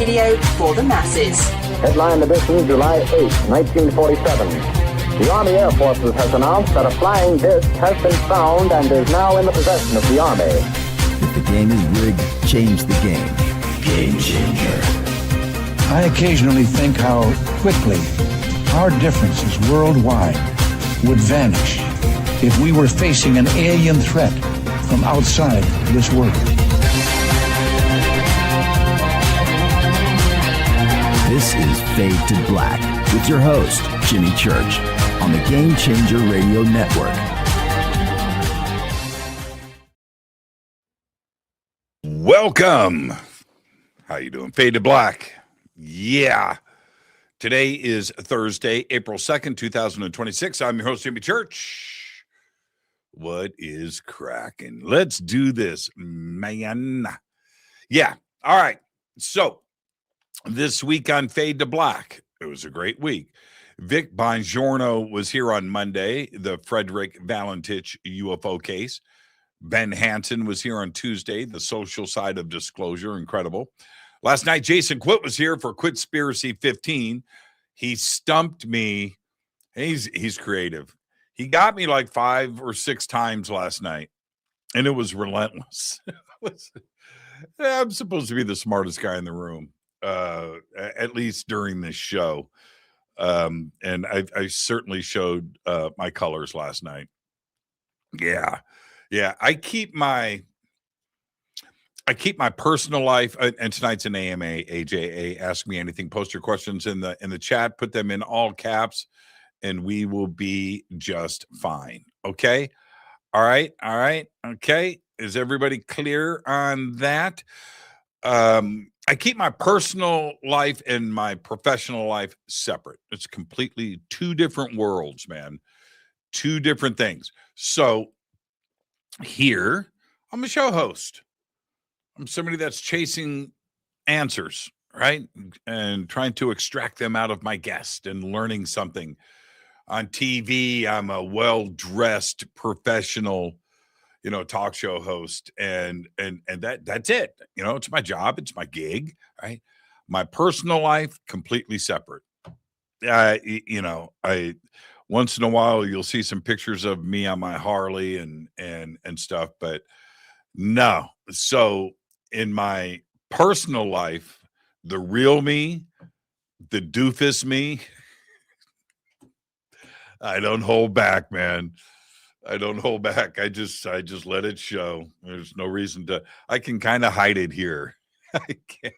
radio for the masses. Headline edition, July 8, 1947. The Army Air Forces has announced that a flying disc has been found and is now in the possession of the Army. If the game is rigged, change the game. Game changer. I occasionally think how quickly our differences worldwide would vanish if we were facing an alien threat from outside this world. This is Fade to Black with your host, Jimmy Church, on the Game Changer Radio Network. Welcome. How you doing? Fade to Black. Yeah. Today is Thursday, April 2nd, 2026. I'm your host, Jimmy Church. What is cracking? Let's do this, man. Yeah. All right. So this week on Fade to Black, it was a great week. Vic Bongiorno was here on Monday, the Frederick Valentich UFO case. Ben Hansen was here on Tuesday, the social side of disclosure, incredible. Last night, Jason Quitt was here for Quitspiracy 15. He stumped me. He's creative. He got me like 5 or 6 times last night, and it was relentless. I'm supposed to be the smartest guy in the room, at least during this show. And I certainly showed my colors last night. Yeah. I keep my personal life, and tonight's an AMA, AJA, Ask Me Anything. Post your questions in the chat, put them in all caps, and we will be just fine. Okay? All right. Okay. Is everybody clear on that? I keep my personal life and my professional life separate. It's completely 2 different worlds, man. 2 different things. So here, I'm a show host. I'm somebody that's chasing answers, right? And trying to extract them out of my guest and learning something. On TV, I'm a well-dressed professional, talk show host, and that's it. It's my job, it's my gig, right? My personal life, completely separate. I once in a while you'll see some pictures of me on my Harley and stuff, but no. So in my personal life, the real me, the doofus me, I don't hold back, man. I don't hold back. I just let it show. There's no reason to. I can kind of hide it here. I can.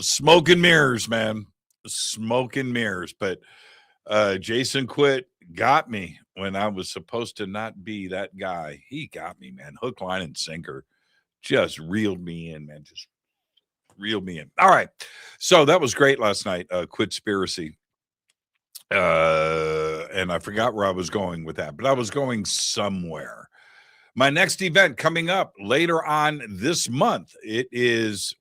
Smoke and mirrors, man. Smoke and mirrors. But Jason Quitt got me when I was supposed to not be that guy. He got me, man. Hook, line, and sinker. Just reeled me in, man. Just reeled me in. All right. So that was great last night. Quitspiracy. And I forgot where I was going with that, but I was going somewhere. My next event coming up later on this month. It is,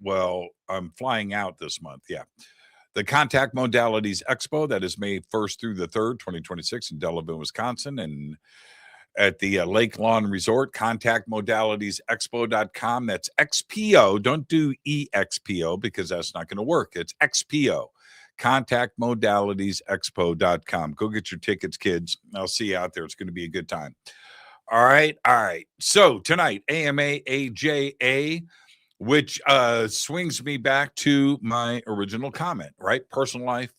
I'm flying out this month. Yeah. The Contact Modalities Expo, that is May 1st through the 3rd, 2026 in Delavan, Wisconsin. And at the Lake Lawn Resort, contactmodalitiesexpo.com. That's XPO. Don't do EXPO because that's not going to work. It's XPO. contactmodalitiesexpo.com. Go get your tickets, kids. I'll see you out there. It's going to be a good time. All right. So tonight, AMA, AJA, which swings me back to my original comment, right? Personal life,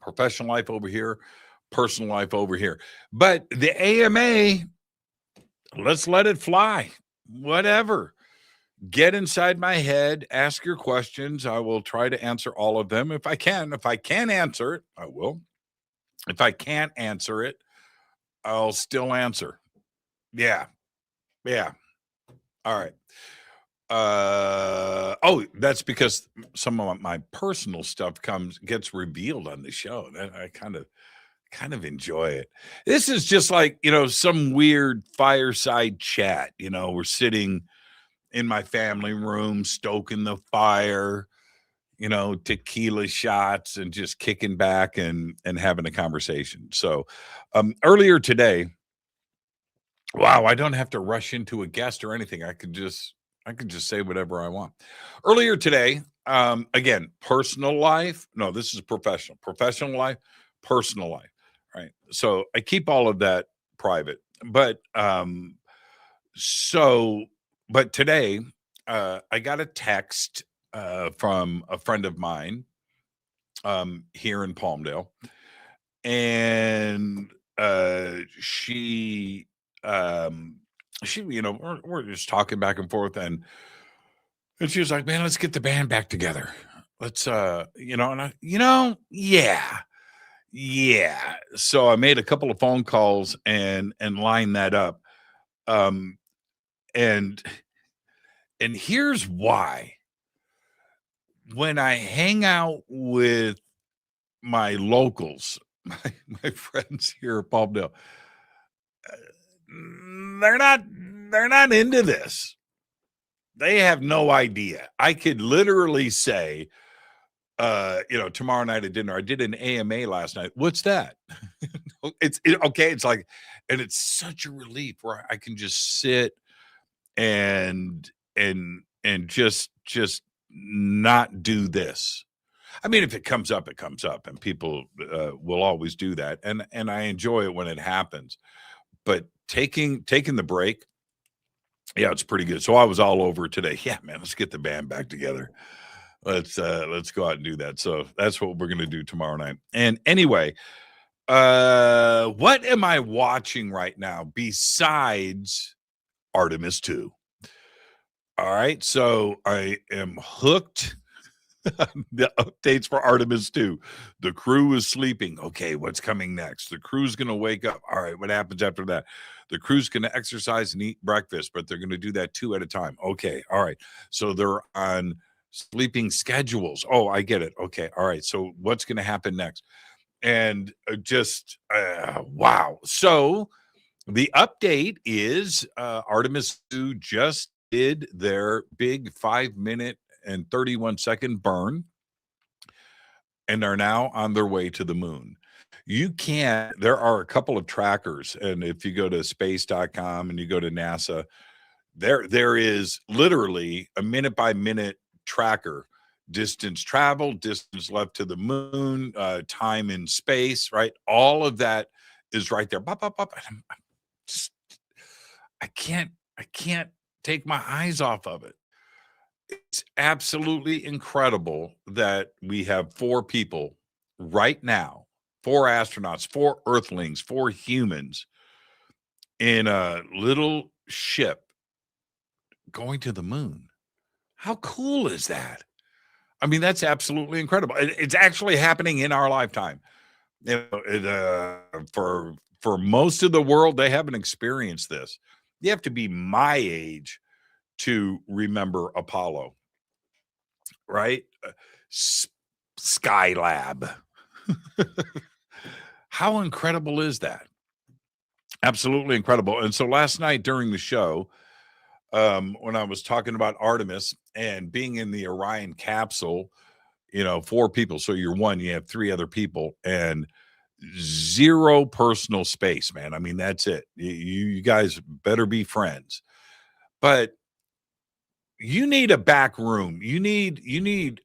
professional life over here, personal life over here. But the AMA, let's let it fly. Whatever. Get inside my head, ask your questions. I will try to answer all of them if I can. If I can answer it, I will. If I can't answer it, I'll still answer. Yeah. All right. That's because some of my personal stuff gets revealed on the show. I kind of enjoy it. This is just like, some weird fireside chat. We're sitting in my family room, stoking the fire, tequila shots and just kicking back and having a conversation. So earlier today, wow, I don't have to rush into a guest or anything. I could just I can just say whatever I want. Earlier today, again, personal life. No, this is professional. Professional life, personal life. Right. So I keep all of that private. But but today, I got a text from a friend of mine here in Palmdale, and she, we're just talking back and forth, and she was like, "Man, let's get the band back together. Let's, and I, yeah, yeah." So I made a couple of phone calls and lined that up. Um, and here's why. When I hang out with my locals, my friends here at Palmdale, they're not into this. They have no idea. I could literally say, tomorrow night at dinner, I did an AMA last night. What's that? Okay. It's like, and it's such a relief where I can just sit and just not do this. I mean, if it comes up, it comes up, and people will always do that, and I enjoy it when it happens. But taking the break, yeah, it's pretty good. So I was all over today. Yeah, man, let's get the band back together. Let's go out and do that. So that's what we're gonna do tomorrow night. And anyway, what am I watching right now besides Artemis 2? All right, so I am hooked. The updates for Artemis 2. The crew is sleeping. Okay, what's coming next? The crew's going to wake up. All right, what happens after that? The crew's going to exercise and eat breakfast, but they're going to do that 2 at a time. Okay, all right. So they're on sleeping schedules. Oh, I get it. Okay, all right. So what's going to happen next? And wow. So the update is Artemis 2 just did their big 5-minute and 31-second burn, and are now on their way to the moon. There are a couple of trackers, and if you go to space.com and you go to NASA, there is literally a minute by minute tracker, distance traveled, distance left to the moon, time in space, right? All of that is right there. Bop, bop, bop. I can't take my eyes off of it. It's absolutely incredible that we have 4 people right now, 4 astronauts, 4 Earthlings, 4 humans in a little ship going to the moon. How cool is that? I mean, that's absolutely incredible. It's actually happening in our lifetime. For most of the world, they haven't experienced this. You have to be my age to remember Apollo, right? Skylab. How incredible is that? Absolutely incredible. And so last night during the show, when I was talking about Artemis and being in the Orion capsule, 4 people. So you're one, you have 3 other people, and 0 personal space, man. I mean, that's it. You guys better be friends. But you need a back room. You need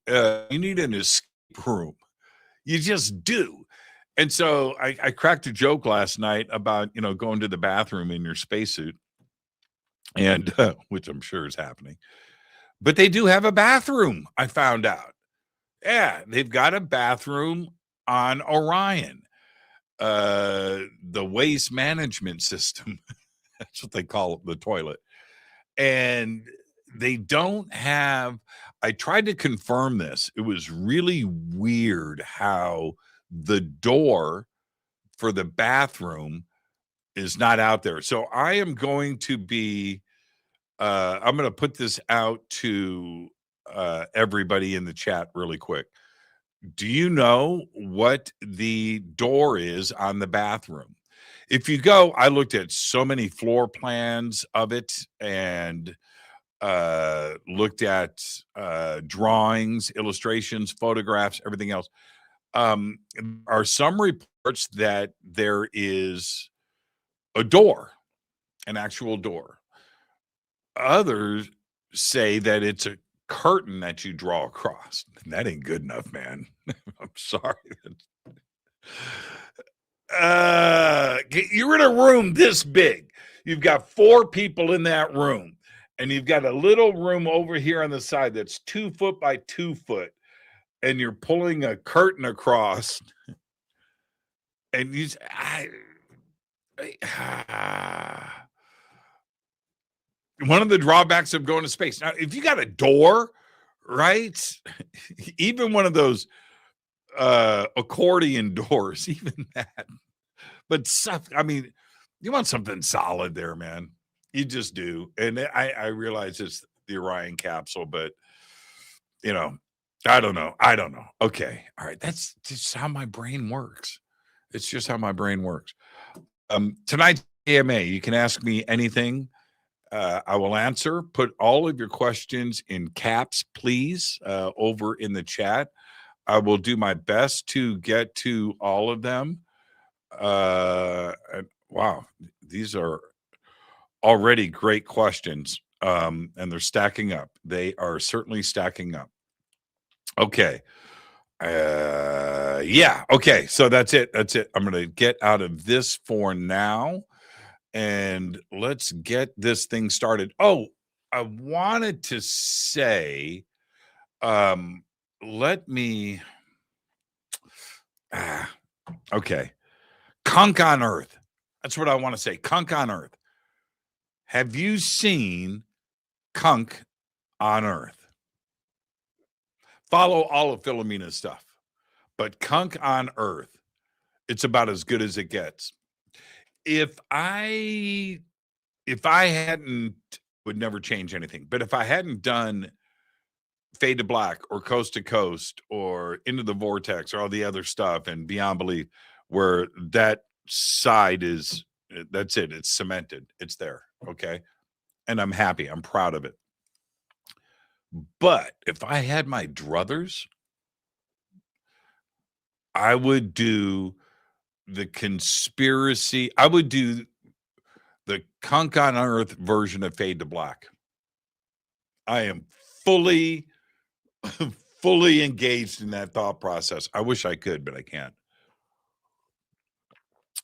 an escape room. You just do. And so I cracked a joke last night about, going to the bathroom in your spacesuit, and which I'm sure is happening. But they do have a bathroom, I found out. Yeah, they've got a bathroom on Orion. The waste management system. That's what they call it, the toilet. And they don't have, I tried to confirm this. It was really weird how the door for the bathroom is not out there. So I am going to be, I'm going to put this out to everybody in the chat really quick. Do you know what the door is on the bathroom? If you go, I looked at so many floor plans of it, and looked at drawings, illustrations, photographs, everything else. Are some reports that there is a door, an actual door. Others say that it's a curtain that you draw across. That ain't good enough, man. I'm sorry. You're in a room this big. You've got 4 people in that room, and you've got a little room over here on the side that's 2 foot by 2 foot, and you're pulling a curtain across, and one of the drawbacks of going to space. Now, if you got a door, right? Even one of those accordion doors, even that. But stuff, I mean, you want something solid there, man. You just do. And I realize it's the Orion capsule, but you know, I don't know. Okay. All right. That's just how my brain works. It's just how my brain works. Tonight's AMA, you can ask me anything. I will answer. Put all of your questions in caps, please, over in the chat. I will do my best to get to all of them. Wow, these are already great questions, and they're stacking up. They are certainly stacking up. Okay. Yeah. Okay. So that's it. I'm going to get out of this for now, and let's get this thing started. Oh, I wanted to say, let me, okay. Kunk on Earth. That's what I want to say. Kunk on Earth. Have you seen Kunk on Earth? Follow all of Philomena's stuff. But Kunk on Earth, it's about as good as it gets. If I hadn't, would never change anything. But if I hadn't done Fade to Black or Coast to Coast or Into the Vortex or all the other stuff and Beyond Belief, where that side is, that's it. It's cemented. It's there. Okay. And I'm happy. I'm proud of it. But if I had my druthers, I would do the conspiracy. I would do the Kunk on Earth version of Fade to Black. I am fully engaged in that thought process. I wish I could, but I can't.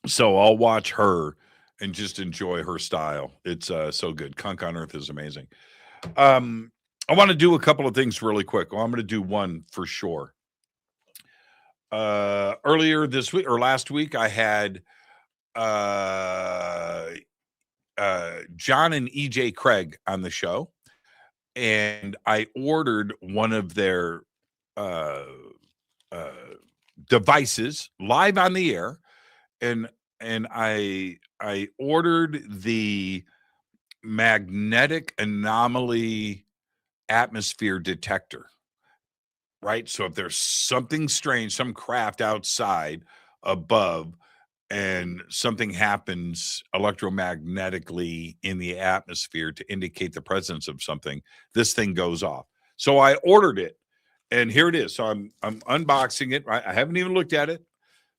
So I'll watch her and just enjoy her style. It's so good. Kunk on Earth is amazing. I want to do a couple of things really quick. Well, I'm going to do one for sure. Earlier this week or last week, I had John and EJ Craig on the show, and I ordered one of their devices live on the air, and I ordered the magnetic anomaly atmosphere detector, right? So if there's something strange, some craft outside above, and something happens electromagnetically in the atmosphere to indicate the presence of something, this thing goes off. So I ordered it, and here it is. So I'm unboxing it. I haven't even looked at it.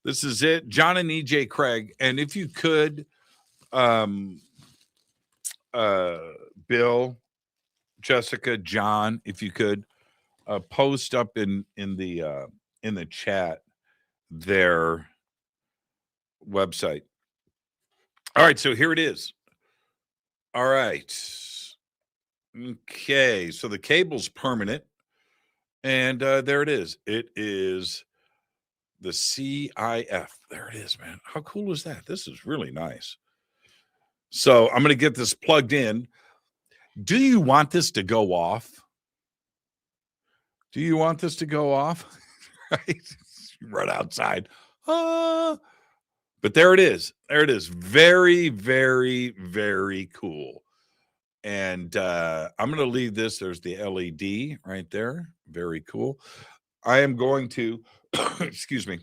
This is it, John and EJ Craig. And if you could, Bill, Jessica, John, if you could post up in the chat their website. All right, so here it is. All right. Okay, so the cable's permanent, and there it is. It is the CIF. There it is, man. How cool is that? This is really nice. So I'm going to get this plugged in. Do you want this to go off? Do you want this to go off? Right? Right outside. But there it is. There it is. Very, very, very cool. And I'm going to leave this. There's the LED right there. Very cool. I am going to, excuse me.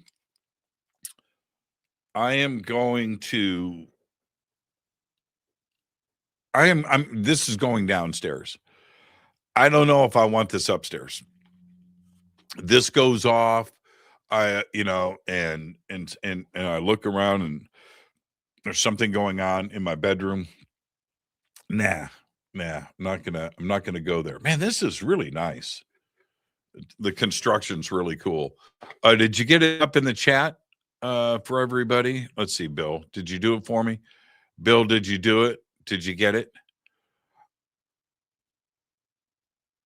This is going downstairs. I don't know if I want this upstairs. This goes off, and I look around and there's something going on in my bedroom. Nah, I'm not gonna go there. Man, this is really nice. The construction's really cool. Did you get it up in the chat for everybody? Let's see, Bill. Did you do it for me? Bill, did you do it? Did you get it?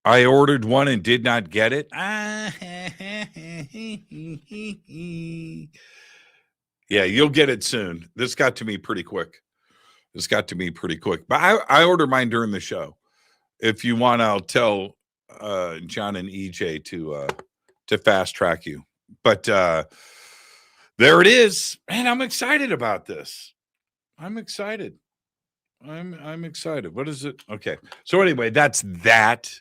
I ordered one and did not get it. Yeah, you'll get it soon. This got to me pretty quick. But I order mine during the show. If you want, I'll tell John and EJ to fast track you. But there it is. Man, I'm excited about this. I'm excited. What is it? Okay. So anyway, that's that.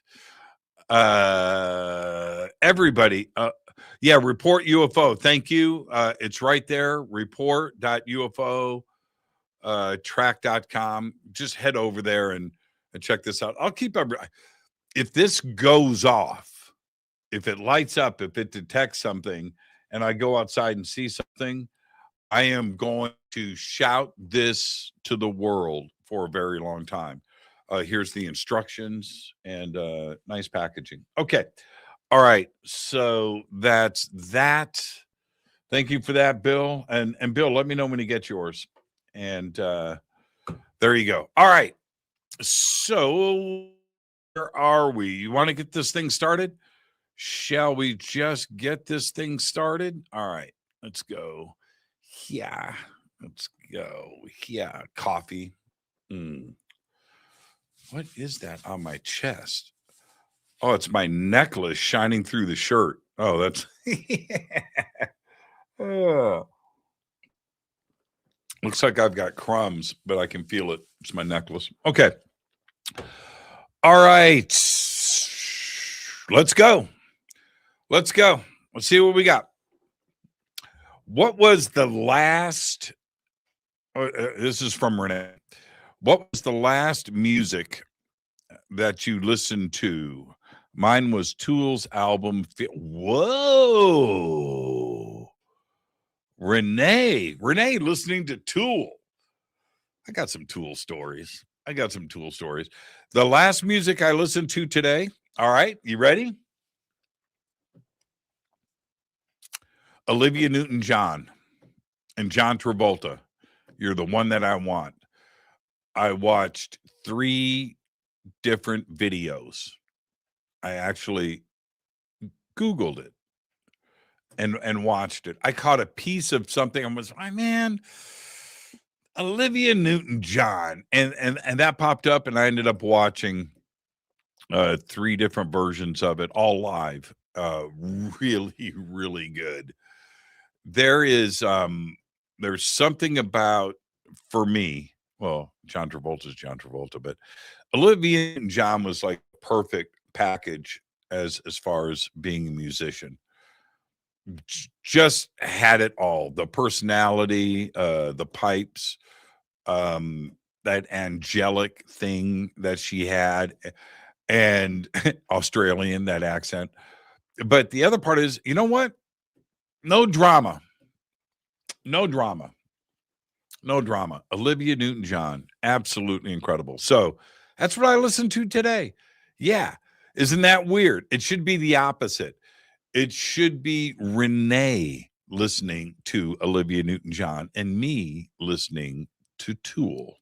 Everybody, report UFO. Thank you. It's right there. Report.ufo track.com. Just head over there and check this out. I'll keep if this goes off, if it lights up, if it detects something, and I go outside and see something, I am going to shout this to the world for a very long time. Here's the instructions and nice packaging. Okay. All right. So that's that. Thank you for that, Bill. And Bill, let me know when you get yours. And there you go. All right. So where are we? You want to get this thing started? Shall we just get this thing started? All right. Let's go. Yeah. Let's go. Yeah. Coffee. What is that on my chest? Oh, it's my necklace shining through the shirt. Oh, that's looks like I've got crumbs, but I can feel it. It's my necklace. Okay. All right. Let's go. Let's see what we got. What was the last this is from Renee. What was the last music that you listened to? Mine was Tool's album. Whoa. Renee listening to Tool. I got some Tool stories. The last music I listened to today. All right. You ready? Olivia Newton-John and John Travolta. You're the one that I want. I watched 3 different videos. I actually Googled it and watched it. I caught a piece of something and was, man, Olivia Newton-John. And that popped up, and I ended up watching 3 different versions of it, all live. Really, really good. There's something about, for me, well, John Travolta's John Travolta, but Olivia Newton-John was like perfect package as far as being a musician. Just had it all. The personality, the pipes, that angelic thing that she had, and Australian, that accent. But the other part is, you know what? No drama. Olivia Newton-John, absolutely incredible. So that's what I listened to today. Yeah. Isn't that weird? It should be the opposite. It should be Renee listening to Olivia Newton-John and me listening to Tool.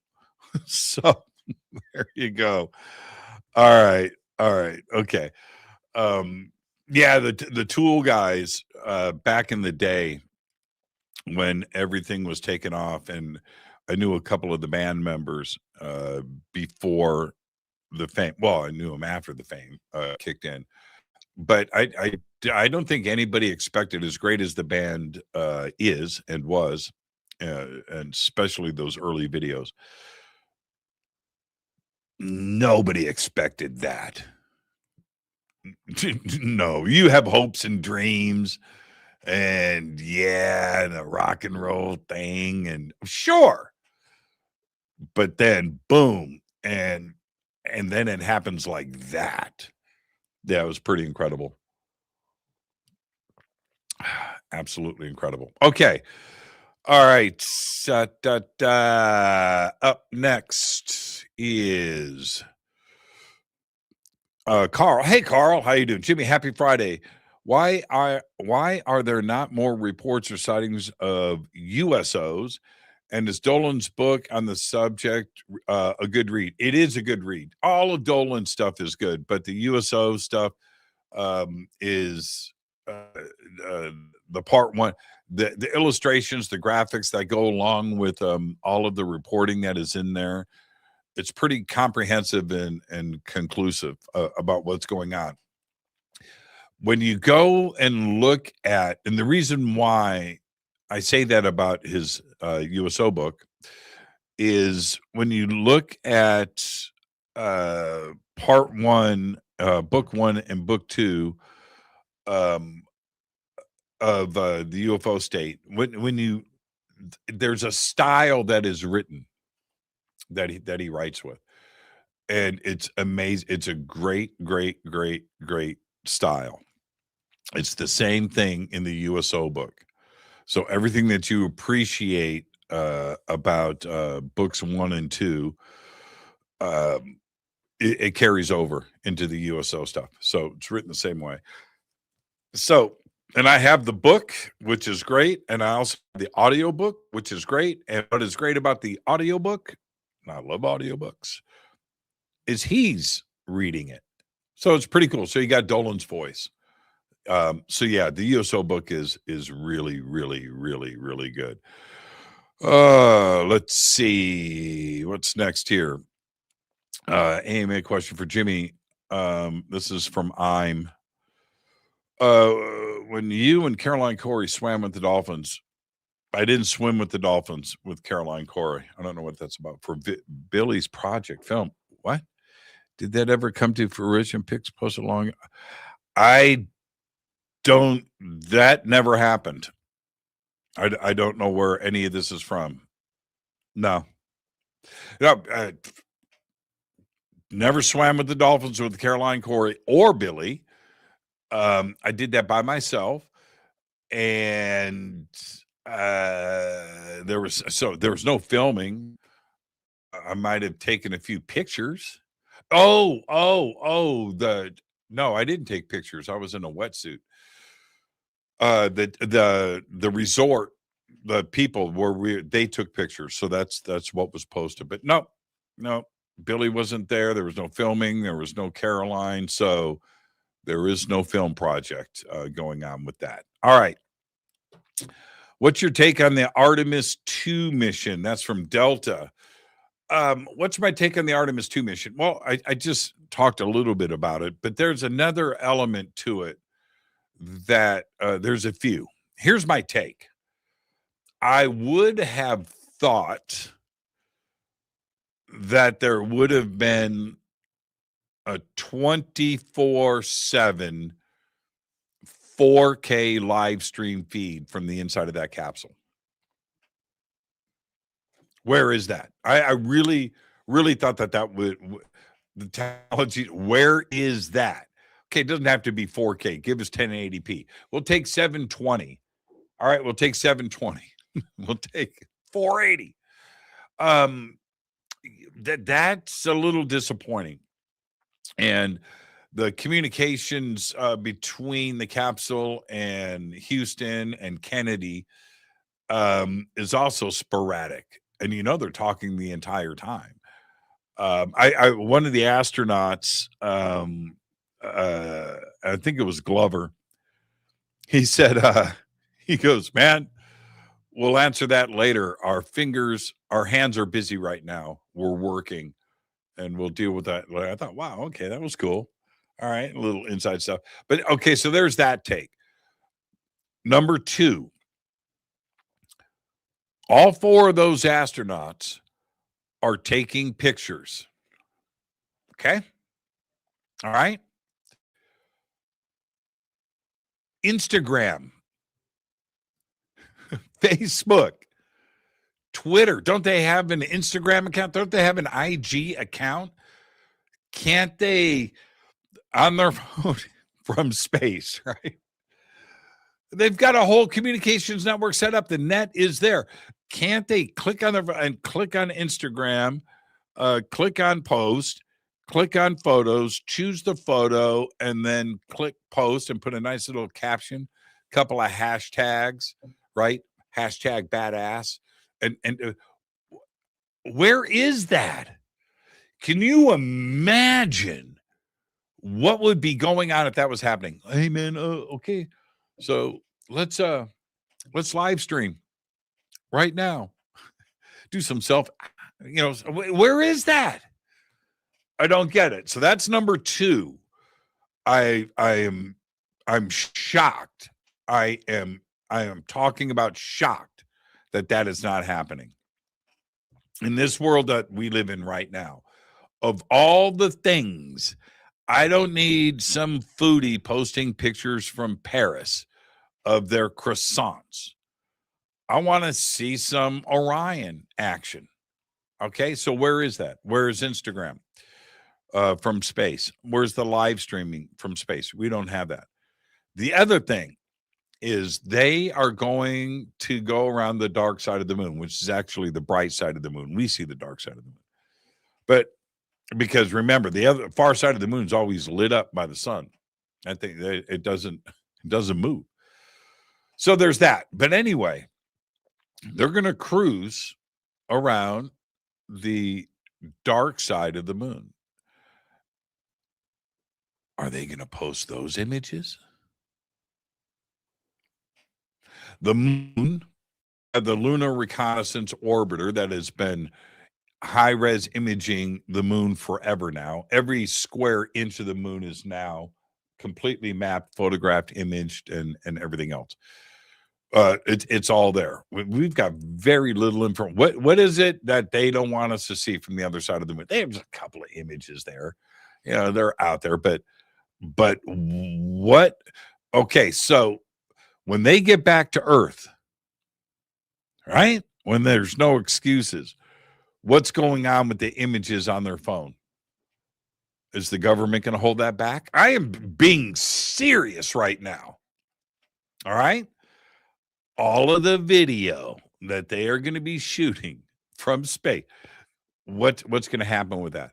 So there you go. All right. Okay. Yeah, the Tool guys, back in the day, when everything was taken off, and I knew a couple of the band members before the fame. Well, I knew them after the fame kicked in, but I don't think anybody expected, as great as the band is and was, and especially those early videos. Nobody expected that. No, you have hopes and dreams. And and a rock and roll thing, and sure, but then boom, and then it happens like that. Yeah, it was pretty incredible. Absolutely incredible. Okay. All right. Up next is Carl. Hey, Carl. How you doing? Jimmy, happy Friday. Why are there not more reports or sightings of USOs? And is Dolan's book on the subject a good read? It is a good read. All of Dolan's stuff is good, but the USO stuff is the part one. The illustrations, the graphics that go along with all of the reporting that is in there, it's pretty comprehensive and conclusive about what's going on. When you go and look at, and the reason why I say that about his USO book is when you look at part one, book one and book two of the UFO state, there's a style that is written that he writes with, and it's amazing. It's a great style. It's the same thing in the USO book. So everything that you appreciate about books 1 and 2, it carries over into the USO stuff. So it's written the same way. So, and I have the book, which is great, and I also have the audiobook, which is great. And what is great about the audiobook, and I love audiobooks, is he's reading it. So it's pretty cool. So you got Dolan's voice. So yeah, the USO book is really good. Let's see what's next here. AMA question for Jimmy. This is from I'm. When you and Caroline Corey swam with the dolphins, I didn't swim with the dolphins with Caroline Corey. I don't know what that's about. For Billy's project film. What? Did that ever come to fruition? Pics posted along? That never happened. I don't know where any of this is from. No, never swam with the dolphins with Caroline Corey or Billy. I did that by myself, and there was no filming. I might have taken a few pictures. No, I didn't take pictures. I was in a wetsuit. The resort, the people they took pictures, so that's what was posted. But no, Billy wasn't there. There was no filming. There was no Caroline, so there is no film project going on with that. All right, what's your take on the Artemis 2 mission? That's from Delta. What's my take on the Artemis 2 mission? Well, I just talked a little bit about it, but there's another element to it that there's a few. Here's my take. I would have thought that there would have been a 24/7 4K live stream feed from the inside of that capsule. Where is that? I really thought that would the technology. Where is that? Okay, it doesn't have to be 4K. Give us 1080p. We'll take 720. All right, we'll take 720. We'll take 480. That's a little disappointing. And the communications between the capsule and Houston and Kennedy is also sporadic. And they're talking the entire time. One of the astronauts, I think it was Glover, he said, he goes, man, we'll answer that later. Our hands are busy right now. We're working, and we'll deal with that. I thought, wow, okay, that was cool. All right, a little inside stuff. But okay, so there's that take. Number 2, all 4 of those astronauts are taking pictures. Okay? All right? Instagram, Facebook, Twitter. Don't they have an Instagram account? Don't they have an IG account? Can't they, on their phone from space, right? They've got a whole communications network set up. The net is there. Can't they click on Instagram, click on post, click on photos, choose the photo, and then click post and put a nice little caption, couple of hashtags, right? Hashtag badass. And where is that? Can you imagine what would be going on if that was happening? Hey man, okay. So let's live stream right now. Do some where is that? I don't get it. So that's number 2. I'm shocked. I am talking about shocked that is not happening in this world that we live in right now. Of all the things, I don't need some foodie posting pictures from Paris of their croissants. I want to see some Orion action. Okay, so where is that? Where is Instagram from space? Where's the live streaming from space? We don't have that. The other thing is they are going to go around the dark side of the moon, which is actually the bright side of the moon. We see the dark side of the moon. But because remember, the other far side of the moon is always lit up by the sun. I think it doesn't move. So there's that. But anyway, they're going to cruise around the dark side of the moon. Are they going to post those images? The moon, the Lunar Reconnaissance Orbiter that has been high-res imaging the moon forever now. Every square inch of the moon is now completely mapped, photographed, imaged, and everything else. It's all there. We've got very little information. What is it that they don't want us to see from the other side of the moon? They have a couple of images there. They're out there, but what? Okay, so when they get back to Earth, right? When there's no excuses, what's going on with the images on their phone? Is the government going to hold that back? I am being serious right now. All right? All of the video that they are going to be shooting from space, what's going to happen with that?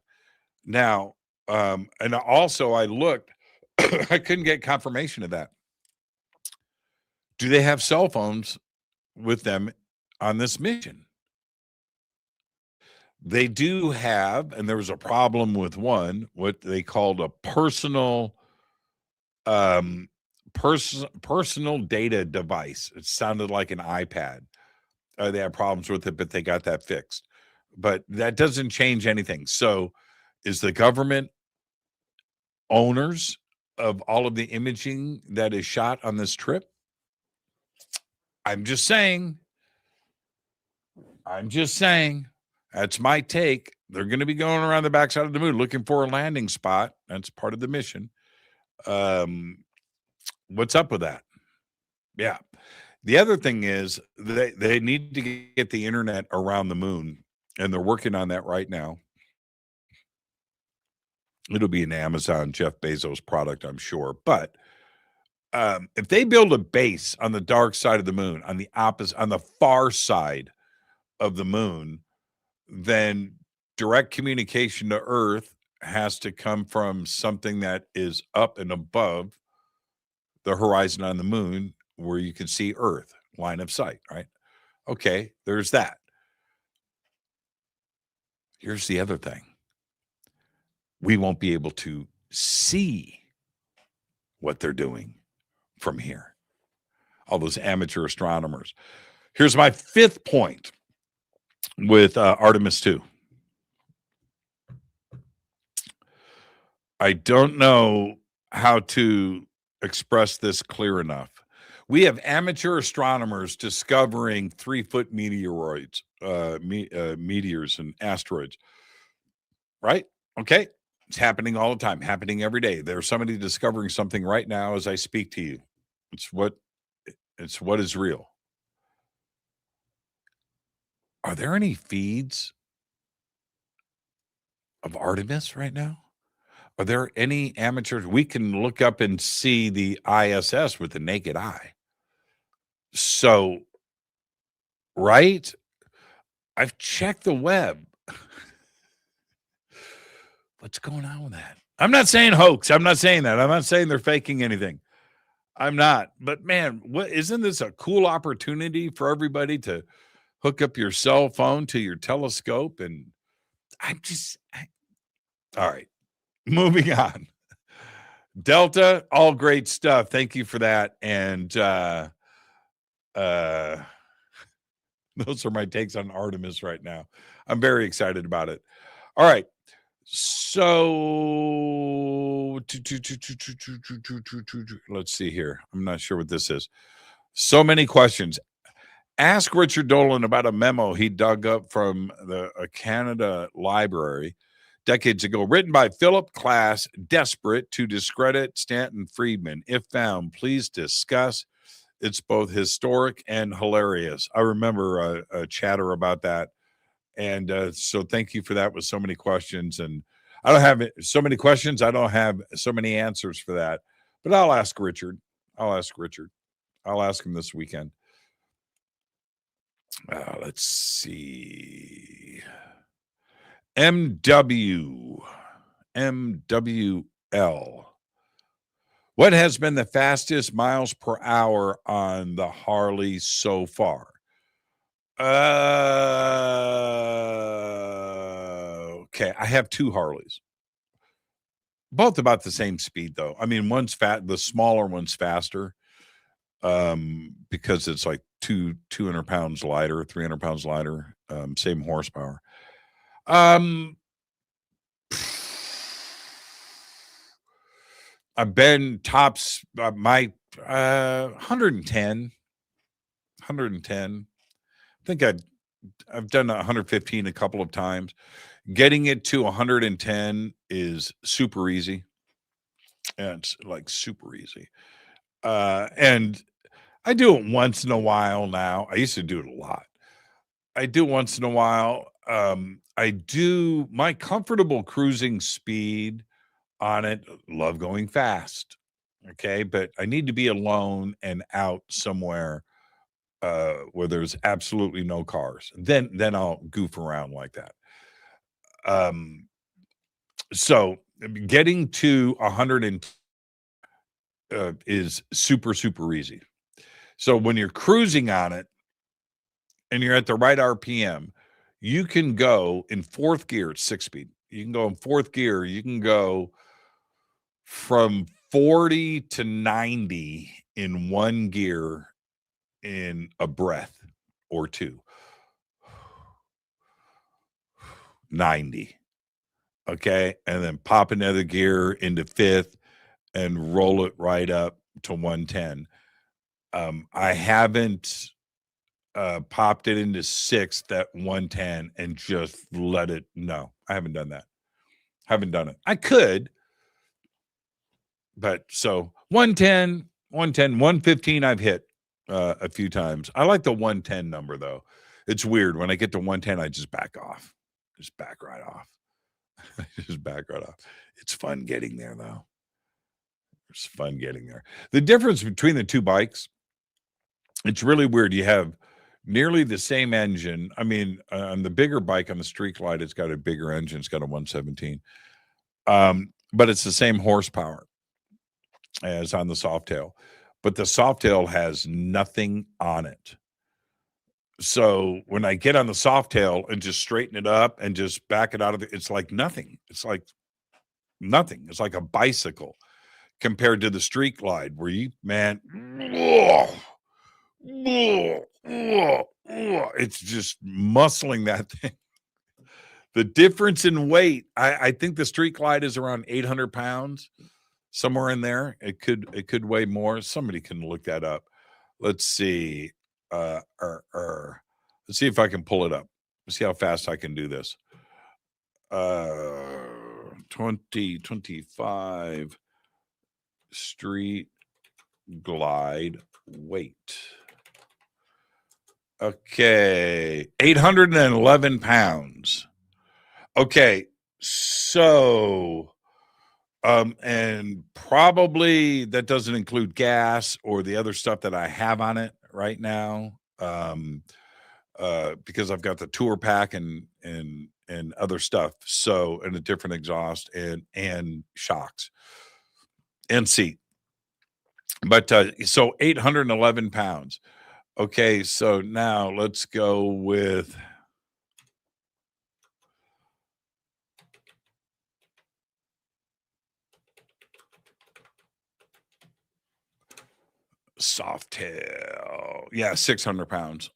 Now, and also I looked, I couldn't get confirmation of that. Do they have cell phones with them on this mission? They do have, and there was a problem with one, what they called a personal data device. It sounded like an iPad. They had problems with it, but they got that fixed. But that doesn't change anything. So is the government owners of all of the imaging that is shot on this trip? I'm just saying. That's my take. They're going to be going around the backside of the moon looking for a landing spot. That's part of the mission. What's up with that? Yeah. The other thing is they need to get the internet around the moon, and they're working on that right now. It'll be an Amazon, Jeff Bezos product, I'm sure. But if they build a base on the dark side of the moon, on the far side of the moon, then direct communication to Earth has to come from something that is up and above the horizon on the moon where you can see Earth, line of sight, right? Okay, there's that. Here's the other thing. We won't be able to see what they're doing from here. All those amateur astronomers. Here's my 5th point with Artemis 2. I don't know how to express this clear enough. We have amateur astronomers discovering 3-foot meteoroids, meteors and asteroids, right? Okay. It's happening all the time, happening every day. There's somebody discovering something right now as I speak to you. It's what is real. Are there any feeds of Artemis right now? Are there any amateurs? We can look up and see the ISS with the naked eye. So, right? I've checked the web. What's going on with that? I'm not saying hoax. I'm not saying that. I'm not saying they're faking anything. I'm not. But man, isn't this a cool opportunity for everybody to hook up your cell phone to your telescope? And all right, moving on. Delta, all great stuff. Thank you for that. And those are my takes on Artemis right now. I'm very excited about it. All right. So let's see here. I'm not sure what this is. So many questions. Ask Richard Dolan about a memo he dug up from the Canada Library decades ago, written by Philip Klass, desperate to discredit Stanton Friedman. If found, please discuss. It's both historic and hilarious. I remember a chatter about that. And so thank you for that with so many questions. And I don't have so many questions. I don't have so many answers for that. But I'll ask Richard. I'll ask him this weekend. Let's see. MWL. What has been the fastest miles per hour on the Harley so far? Okay, I have two Harleys. Both about the same speed, though. I mean, one's fat, the smaller one's faster, because it's like 200 pounds lighter, 300 pounds lighter, same horsepower. I've been tops my 110. I think I've done 115 a couple of times. Getting it to 110 is super easy. And it's like super easy. And I do it once in a while now. I used to do it a lot. I do once in a while. I do my comfortable cruising speed on it. Love going fast. Okay. But I need to be alone and out somewhere where there's absolutely no cars. Then I'll goof around like that. So getting to 100 is super, super easy. So when you're cruising on it and you're at the right RPM, you can go in fourth gear at 6-speed. You can go in fourth gear. You can go from 40 to 90 in one gear in a breath or two. 90. Okay. And then pop another gear into fifth and roll it right up to 110. I haven't popped it into sixth at 110 and just let it. No, I haven't done that. Haven't done it. I could. But so 110, 115 I've hit a few times. I like the 110 number, though. It's weird. When I get to 110, I just back off. Just back right off. Just back right off. It's fun getting there, though. It's fun getting there. The difference between the two bikes, it's really weird. You have nearly the same engine. I mean, on the bigger bike on the Streak Light, it's got a bigger engine. It's got a 117. But it's the same horsepower as on the Softail. But the Softail has nothing on it. So when I get on the Softail and just straighten it up and just back it out of it, it's like nothing. It's like nothing. It's like a bicycle compared to the Streak Glide where you, man, it's just muscling that thing. The difference in weight, I think the Streak Glide is around 800 pounds, somewhere in there. It could weigh more. Somebody can look that up. Let's see. Let's see if I can pull it up. Let's see how fast I can do this. 2025 Street Glide weight. Okay, 811 pounds. Okay, so and probably that doesn't include gas or the other stuff that I have on it right now, because I've got the tour pack and other stuff. So, and a different exhaust and shocks and seat. But so 811 pounds. Okay, so now let's go with Softail. Yeah, 600 pounds.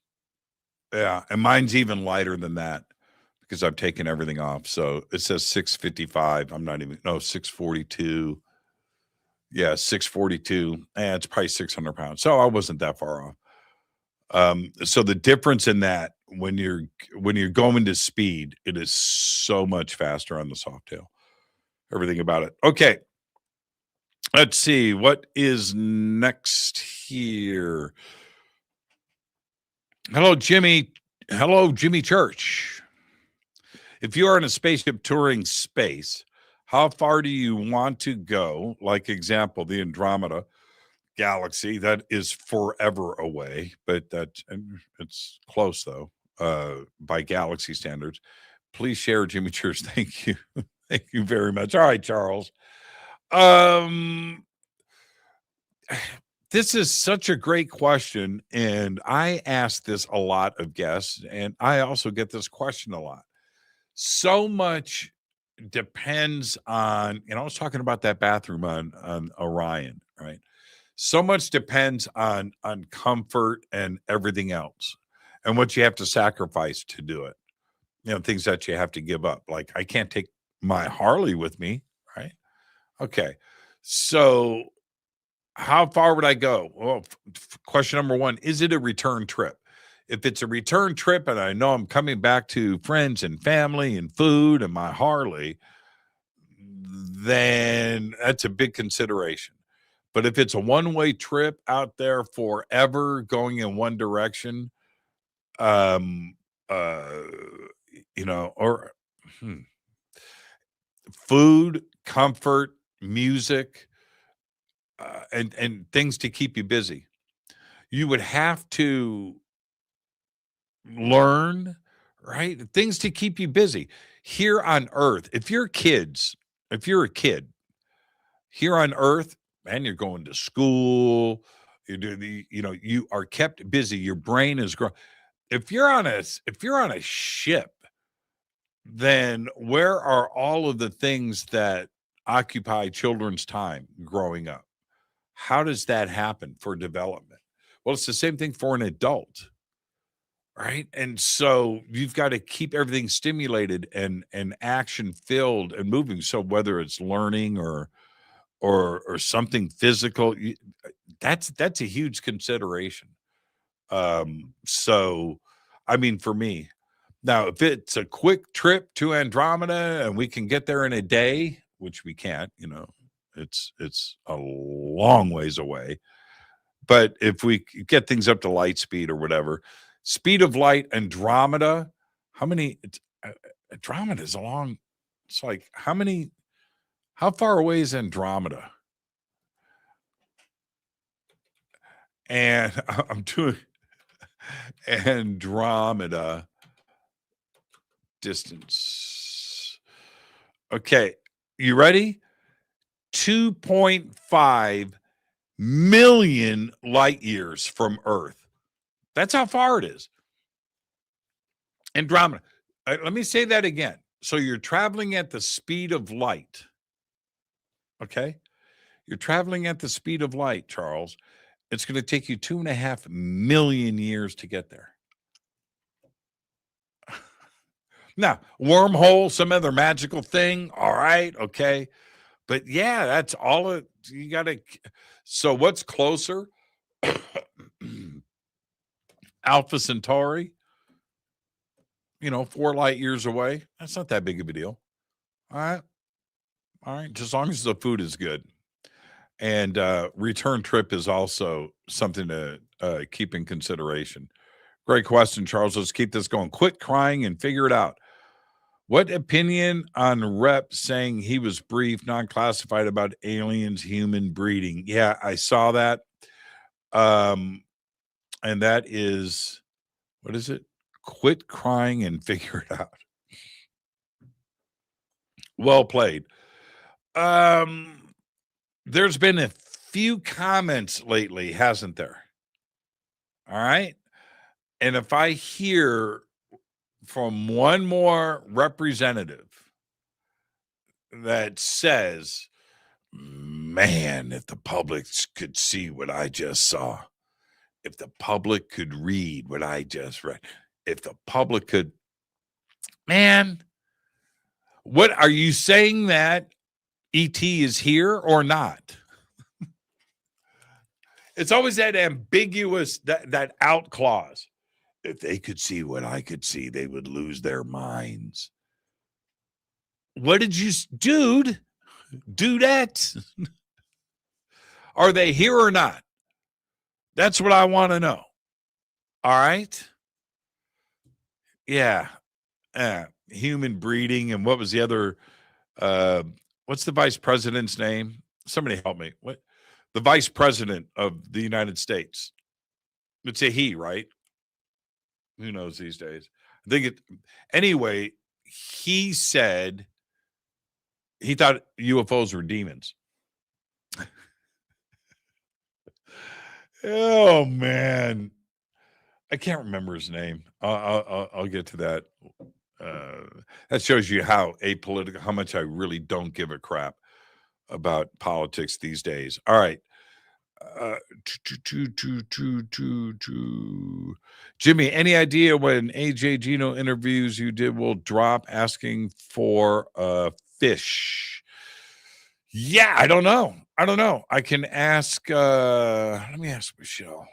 Yeah, and mine's even lighter than that because I've taken everything off. So it says 655. I'm not even, no, 642. Yeah, 642. It's probably 600 pounds. So I wasn't that far off. So the difference in that when you're going to speed, it is so much faster on the Softail. Everything about it. Okay. Let's see what is next here. Hello, Jimmy. Hello, Jimmy Church. If you are in a spaceship touring space, how far do you want to go? Like example, the Andromeda galaxy, that is forever away, but it's close though, by galaxy standards. Please share, Jimmy Church. Thank you. Thank you very much. All right, Charles. This is such a great question, and I ask this a lot of guests, and I also get this question a lot. So much depends on, I was talking about that bathroom on Orion, right? So much depends on comfort and everything else, and what you have to sacrifice to do it. Things that you have to give up. Like I can't take my Harley with me, right? Okay, so how far would I go? Well, question number one, is it a return trip? If it's a return trip and I know I'm coming back to friends and family and food and my Harley, then that's a big consideration. But if it's a one-way trip out there forever going in one direction, or food, comfort, music, and things to keep you busy. You would have to learn, right? Things to keep you busy. Here on Earth, if you're a kid here on Earth, man, you're going to school, you are kept busy. Your brain is growing. If you're on a ship, then where are all of the things that occupy children's time growing up? How does that happen for development? Well, it's the same thing for an adult, right? And so you've got to keep everything stimulated and action filled and moving. So whether it's learning or something physical, that's a huge consideration. So I mean, for me, now if it's a quick trip to Andromeda and we can get there in a day, which we can't, it's a long ways away. But if we get things up to light speed or whatever, speed of light, Andromeda, Andromeda is it's like, how far away is Andromeda? And I'm doing Andromeda distance. Okay, you ready? 2.5 million light years from Earth. That's how far it is. Andromeda. Let me say that again. So you're traveling at the speed of light. Okay? You're traveling at the speed of light, Charles. It's going to take you 2.5 million years to get there. Now, wormhole, some other magical thing. All right. Okay. But yeah, that's all you got to. So what's closer? Alpha Centauri, 4 light years away. That's not that big of a deal. All right. All right. Just as long as the food is good. And return trip is also something to keep in consideration. Great question, Charles. Let's keep this going. Quit crying and figure it out. What opinion on Rep saying he was briefed, non-classified about aliens, human breeding? Yeah, I saw that. And that is, what is it? Quit crying and figure it out. Well played. There's been a few comments lately, hasn't there? All right. And if I hear from one more representative that says, man, if the public could see what I just saw, if the public could read what I just read, if the public could, man, what are you saying, that ET is here or not? It's always that ambiguous, that out clause. If they could see what I could see, they would lose their minds. What did you, dude? Do that? Are they here or not? That's what I want to know. All right. Yeah. Human breeding. And what was the other, what's the vice president's name? Somebody help me. What? The vice president of the United States. It's a he, right? Who knows these days? I think it, anyway, he said he thought UFOs were demons. Oh man, I can't remember his name. I'll get to that. That shows you how apolitical, how much I really don't give a crap about politics these days. All right. Jimmy, any idea when AJ Gino interviews you did will drop asking for a fish? Yeah, I don't know. I can ask, let me ask Michelle.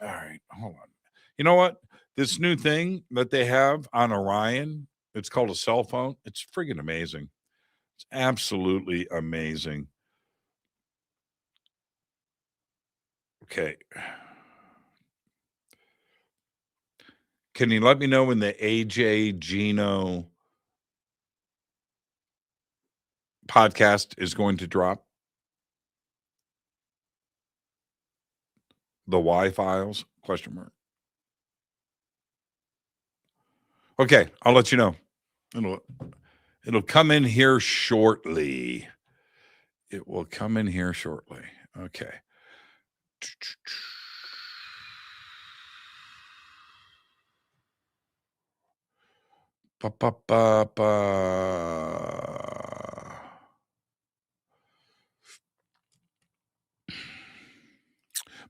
All right, hold on. You know what? This new thing that they have on Orion, it's called a cell phone. It's friggin' amazing. It's absolutely amazing. Okay. Can you let me know when the AJ Gino podcast is going to drop? The Y files? Question mark. Okay, I'll let you know. It'll come in here shortly. It will come in here shortly. Okay.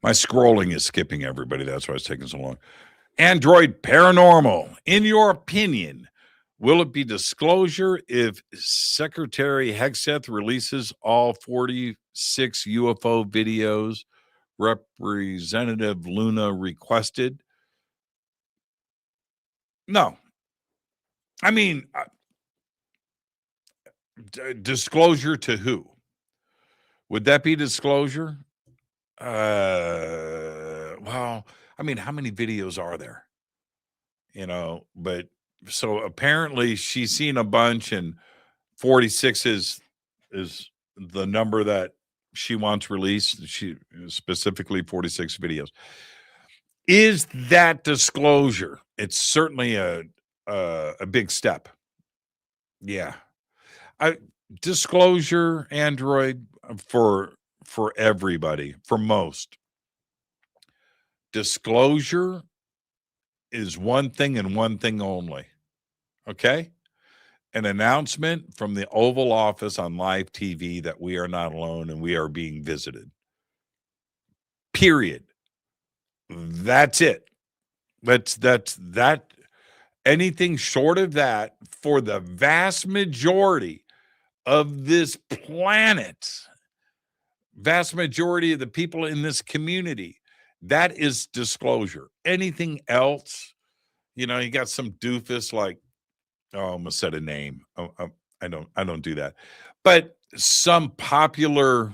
My scrolling is skipping everybody. That's why it's taking so long. Android Paranormal. In your opinion, will it be disclosure if Secretary Hegseth releases all 46 UFO videos Representative Luna requested? No. I mean, disclosure to who? Would that be disclosure? Well, I mean, how many videos are there? You know, but so apparently she's seen a bunch, and 46 is the number that she wants released. She specifically 46 videos. Is that disclosure? It's certainly a big step. Yeah. Disclosure, Android, for everybody, for most. Disclosure is one thing and one thing only. Okay? An announcement from the Oval Office on live TV that we are not alone and we are being visited. Period. That's it. That's that. Anything short of that, for the vast majority of this planet, vast majority of the people in this community, that is disclosure. Anything else, you know, you got some doofus like, oh, I almost said a name. I don't do that. But some popular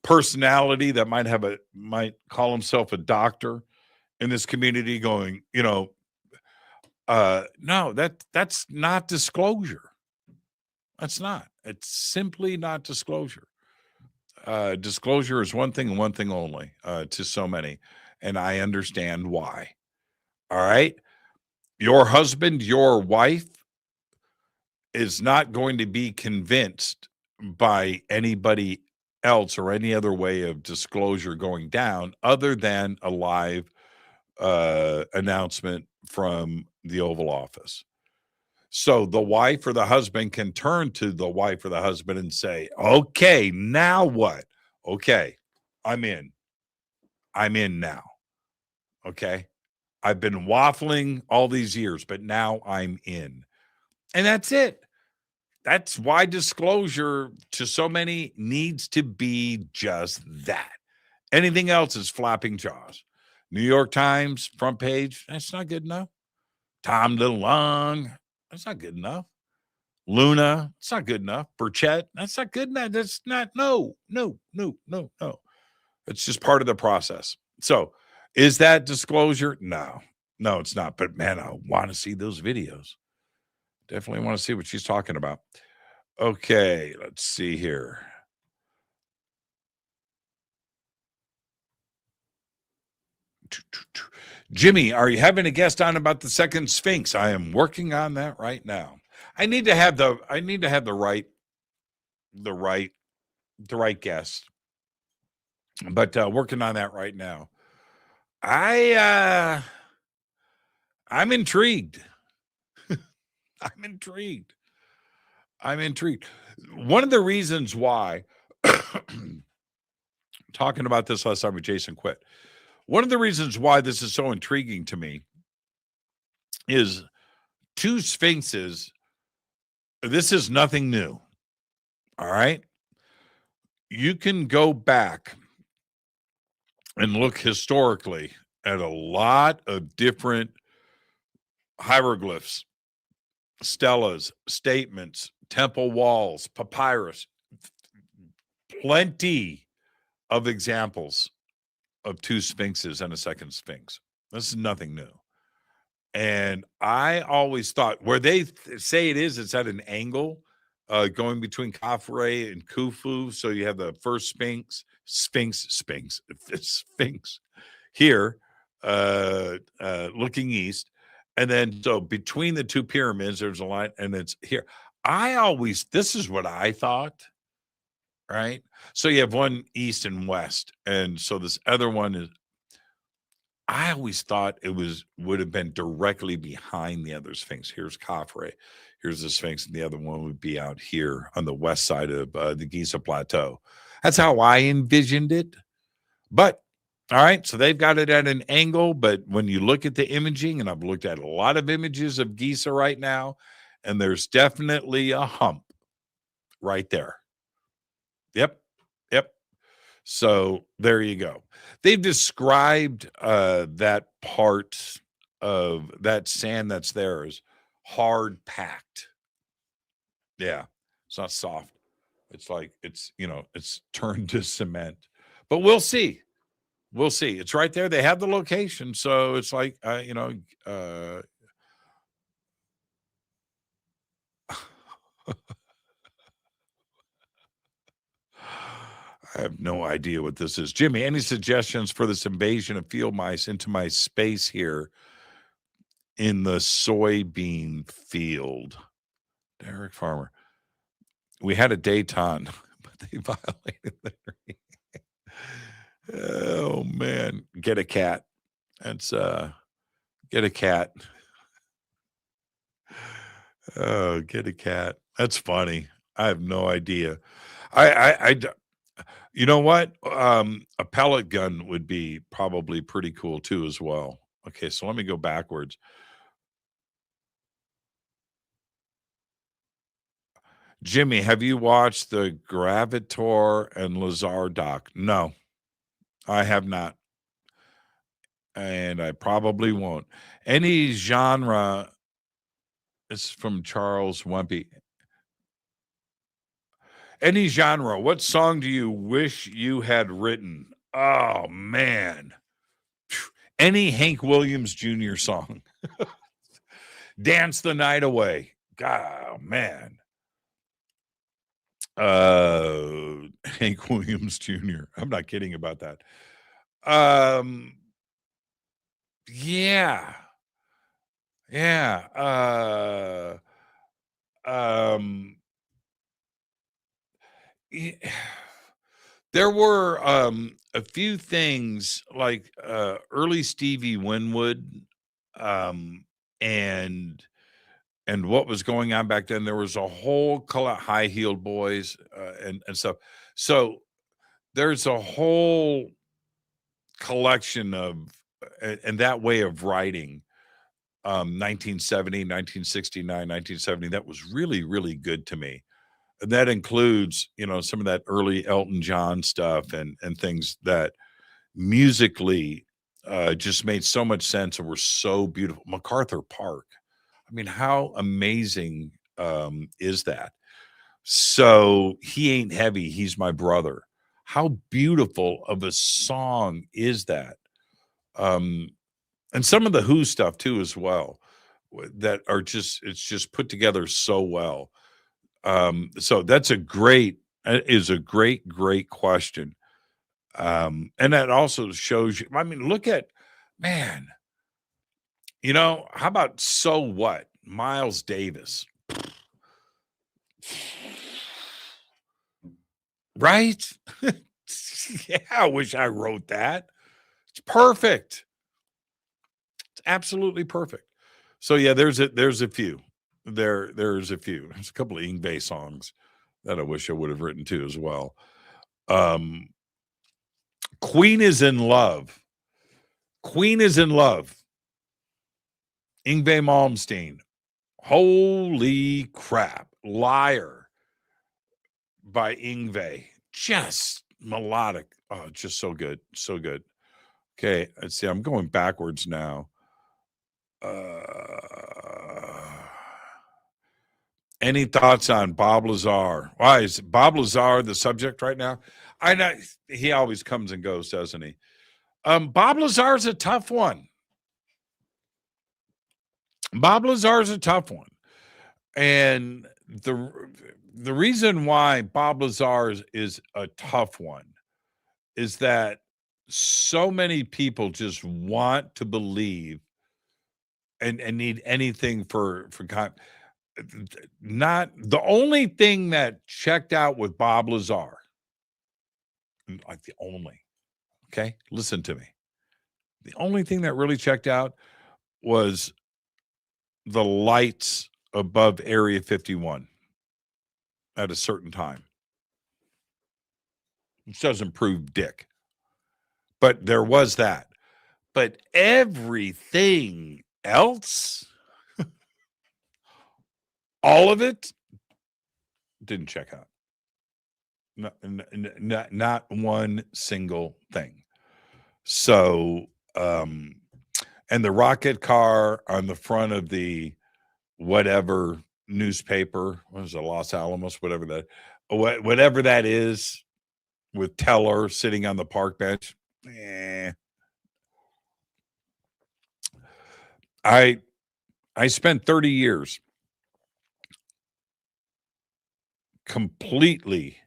personality that might call himself a doctor in this community going, you know, no, that's not disclosure. That's not. It's simply not disclosure. Disclosure is one thing and one thing only to so many, and I understand why. All right, your husband, your wife, is not going to be convinced by anybody else or any other way of disclosure going down other than a live announcement from the Oval Office. So the wife or the husband can turn to the wife or the husband and say, okay, now what? Okay, I'm in. I'm in now. Okay. I've been waffling all these years, but now I'm in. And that's it. That's why disclosure to so many needs to be just that. Anything else is flapping jaws. New York Times front page, that's not good enough. Tom DeLonge, that's not good enough. Luna, it's not good enough. Burchett, that's not good enough. That's not, no. It's just part of the process. So is that disclosure? No, it's not. But man, I want to see those videos. Definitely want to see what she's talking about. Okay, let's see here. Jimmy, are you having a guest on about the second Sphinx? I am working on that right now. I need to have the right guest. But working on that right now. I'm intrigued. I'm intrigued. One of the reasons why talking about this last time with Jason Quit. One of the reasons why this is so intriguing to me is two Sphinxes. This is nothing new. All right. You can go back and look historically at a lot of different hieroglyphs, stelas, statements, temple walls, papyrus, plenty of examples of two Sphinxes and a second Sphinx. This is nothing new. And I always thought where they say it's at an angle going between Khafre and Khufu. So you have the first Sphinx here looking east. And then so between the two pyramids, there's a line and it's here. This is what I thought, right? So you have one east and west. And so this other one is, I always thought would have been directly behind the other Sphinx. Here's Khafre. Here's the Sphinx, and the other one would be out here on the west side of the Giza Plateau. That's how I envisioned it. But, all right, so they've got it at an angle, but when you look at the imaging, and I've looked at a lot of images of Giza right now, and there's definitely a hump right there. Yep. So there you go. They've described that part of that sand that's there as hard packed. Yeah, it's not soft. It's like it's turned to cement. But we'll see. It's right there. They have the location, so it's like I have no idea what this is. Jimmy, any suggestions for this invasion of field mice into my space here in the soybean field? Derek Farmer. We had a Dayton, but they violated their... Oh, man. Get a cat. Get a cat. Oh, get a cat. That's funny. I have no idea. You know what? A pellet gun would be probably pretty cool too as well. Okay, so let me go backwards. Jimmy, have you watched the Gravitor and Lazar doc? No, I have not. And I probably won't. Any genre, it's from Charles Wempy. Any genre, what song do you wish you had written? Oh, man. Any Hank Williams Jr. song. Dance the Night Away. God, man. Hank Williams Jr. I'm not kidding about that. Yeah. There were a few things like early Stevie Winwood, and what was going on back then. There was a whole high heeled boys and stuff. So there's a whole collection of and that way of writing. 1970, 1969, 1970. That was really, really good to me. And that includes, some of that early Elton John stuff and things that musically just made so much sense and were so beautiful. MacArthur Park. I mean, how amazing is that? So He Ain't Heavy, He's My Brother. How beautiful of a song is that? And some of the Who stuff too, as well, that are it's just put together so well. So that's a great question. And that also shows you, I mean, look at, man, how about So What? Miles Davis. Right? Yeah, I wish I wrote that. It's perfect. It's absolutely perfect. So yeah, there's a few. There's a few. There's a couple of Yngwie songs that I wish I would have written too as well. Queen is in Love. Queen is in Love. Yngwie Malmsteen. Holy crap. Liar by Yngwie. Just melodic. Oh, just so good. So good. Okay, let's see. I'm going backwards now. Any thoughts on Bob Lazar? Why is Bob Lazar the subject right now? I know he always comes and goes, doesn't he? Bob Lazar's a tough one. Bob Lazar's a tough one. And the reason why Bob Lazar is a tough one is that so many people just want to believe and need anything for not the only thing that checked out with Bob Lazar, like the only, okay, listen to me. The only thing that really checked out was the lights above Area 51 at a certain time. Which doesn't prove dick. But there was that. But everything else, all of it, didn't check out. Not one single thing. So, and the rocket car on the front of the whatever newspaper, what was it, Los Alamos, whatever that is, with Teller sitting on the park bench. I spent 30 years completely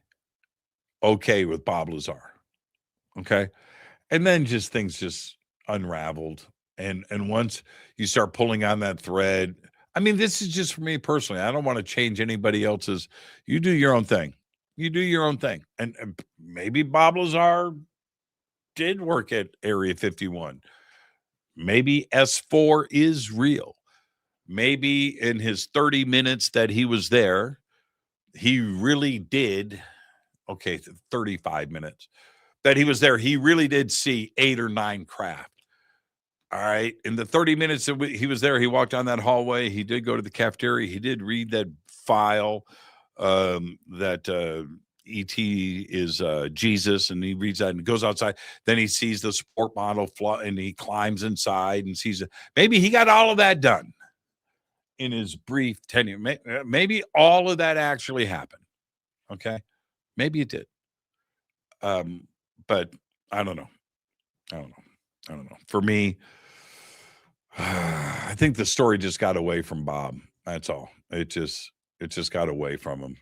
okay with Bob Lazar. Okay. And then things just unraveled. And once you start pulling on that thread, I mean, this is just for me personally. I don't want to change anybody else's. You do your own thing. You do your own thing. And maybe Bob Lazar did work at Area 51. Maybe S4 is real. Maybe in his 30 minutes that he was there, he really did, 35 minutes that he was there, he really did see 8 or 9 craft. All right. In the 30 minutes that he was there, he walked down that hallway. He did go to the cafeteria. He did read that file that E.T. is Jesus, and he reads that and goes outside. Then he sees the sport model and he climbs inside and sees it. Maybe he got all of that done in his brief tenure. Maybe all of that actually happened. Okay. Maybe it did. But I don't know. For me, I think the story just got away from Bob. That's all. It just got away from him.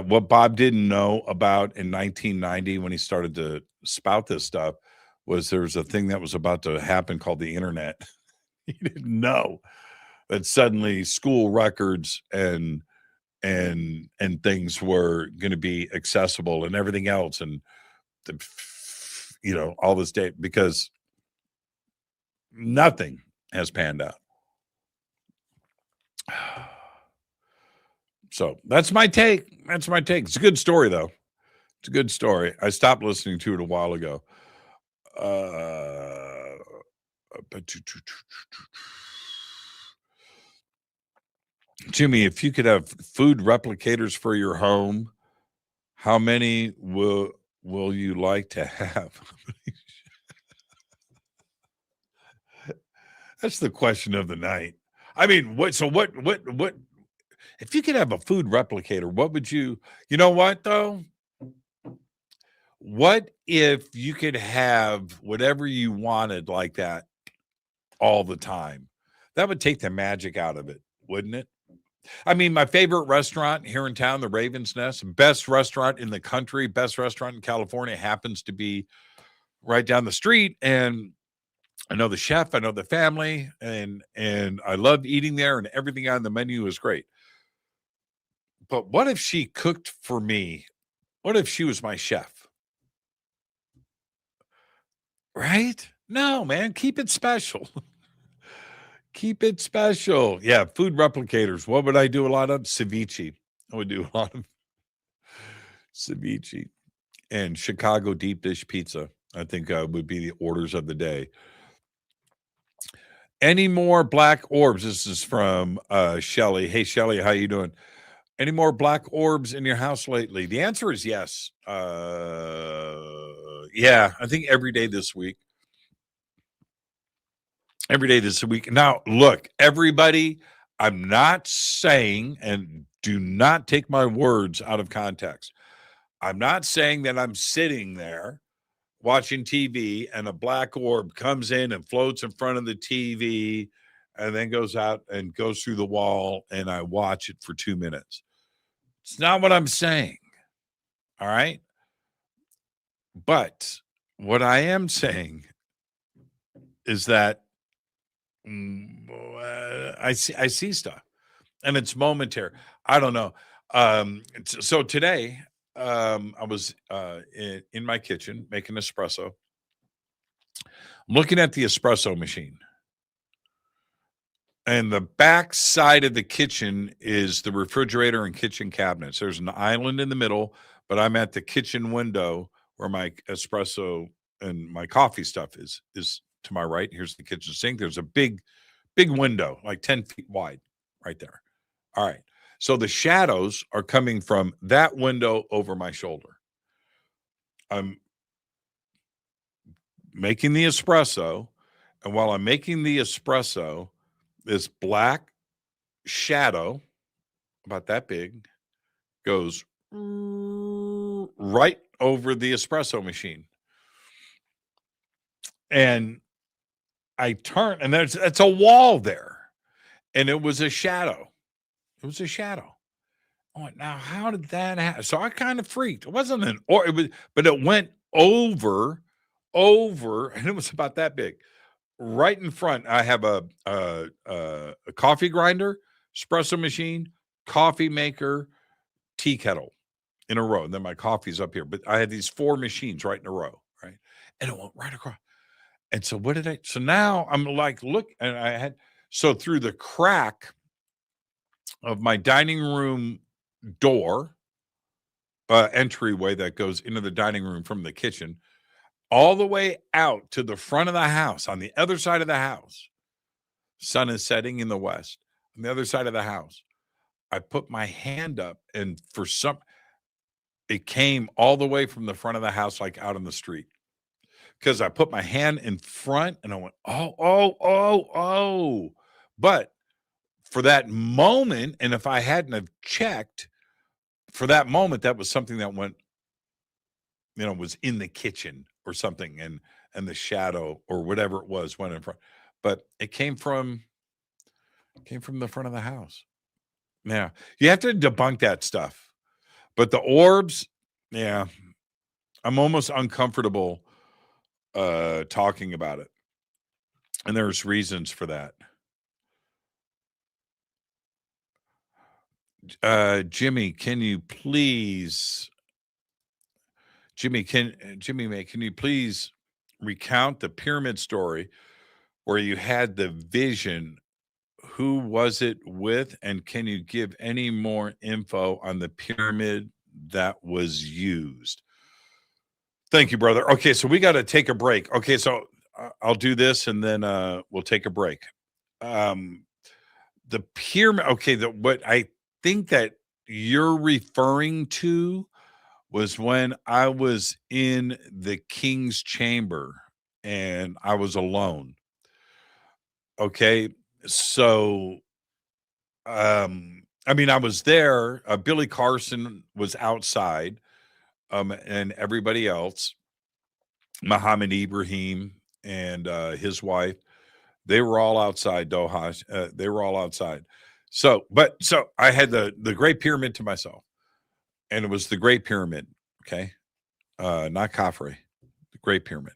What Bob didn't know about in 1990 when he started to spout this stuff was there was a thing that was about to happen called the internet. He didn't know. that suddenly school records and things were going to be accessible and everything else, and all this data, because nothing has panned out. So that's my take. It's a good story, though. It's a good story. I stopped listening to it a while ago. Jimmy, if you could have food replicators for your home, how many will you like to have? That's the question of the night. I mean, what if you could have a food replicator, what would you know what though? What if you could have whatever you wanted like that all the time? That would take the magic out of it, wouldn't it? I mean, my favorite restaurant here in town, the Raven's Nest, best restaurant in the country, best restaurant in California, happens to be right down the street. And I know the chef, I know the family, and I love eating there, and everything on the menu is great. But what if she cooked for me? What if she was my chef? Right? No, man, keep it special. Keep it special. Yeah, food replicators. What would I do a lot of? Ceviche. I would do a lot of ceviche and Chicago deep dish pizza. I think would be the orders of the day. Any more black orbs? This is from Shelly. Hey, Shelly, how you doing? Any more black orbs in your house lately? The answer is yes. Yeah, I think every day this week. Every day this week. Now, look, everybody, I'm not saying, and do not take my words out of context, I'm not saying that I'm sitting there watching TV and a black orb comes in and floats in front of the TV and then goes out and goes through the wall and I watch it for 2 minutes. It's not what I'm saying. All right. But what I am saying is that I see stuff and it's momentary. I don't know. So today I was in my kitchen making espresso. I'm looking at the espresso machine. And the back side of the kitchen is the refrigerator and kitchen cabinets. There's an island in the middle, but I'm at the kitchen window where my espresso and my coffee stuff is to my right. Here's the kitchen sink. There's a big window, like 10 feet wide right there. All right. So the shadows are coming from that window over my shoulder. I'm making the espresso. And while I'm making the espresso, this black shadow, about that big, goes right over the espresso machine. And I turn, and it's a wall there. And it was a shadow. It was a shadow. Oh, now how did that happen? So I kind of freaked. It wasn't but it went over, and it was about that big. Right in front, I have a coffee grinder, espresso machine, coffee maker, tea kettle in a row. And then my coffee's up here. But I had these 4 machines right in a row, right? And it went right across. And so so now I'm like, look, and so through the crack of my dining room door, entryway that goes into the dining room from the kitchen, all the way out to the front of the house, on the other side of the house, sun is setting in the west, on the other side of the house, I put my hand up, and it came all the way from the front of the house, like out on the street. Because I put my hand in front and I went, oh. But for that moment, and if I hadn't have checked, for that moment, that was something that went, was in the kitchen or something, and the shadow or whatever it was went in front. But it came from the front of the house. Yeah. You have to debunk that stuff. But the orbs, yeah, I'm almost uncomfortable talking about it. And there's reasons for that. Jimmy, can you please, Jimmy, can you please recount the pyramid story where you had the vision? Who was it with? And can you give any more info on the pyramid that was used? Thank you, brother. Okay, so we got to take a break. Okay, so I'll do this and then we'll take a break. The pyramid, okay, what I think that you're referring to was when I was in the king's chamber and I was alone. Okay, so I mean, I was there. Billy Carson was outside, and everybody else, Muhammad Ibrahim and his wife, they were all outside. Doha, they were all outside. So I had the Great Pyramid to myself, and it was the Great Pyramid. Okay, not Khafre, the Great Pyramid.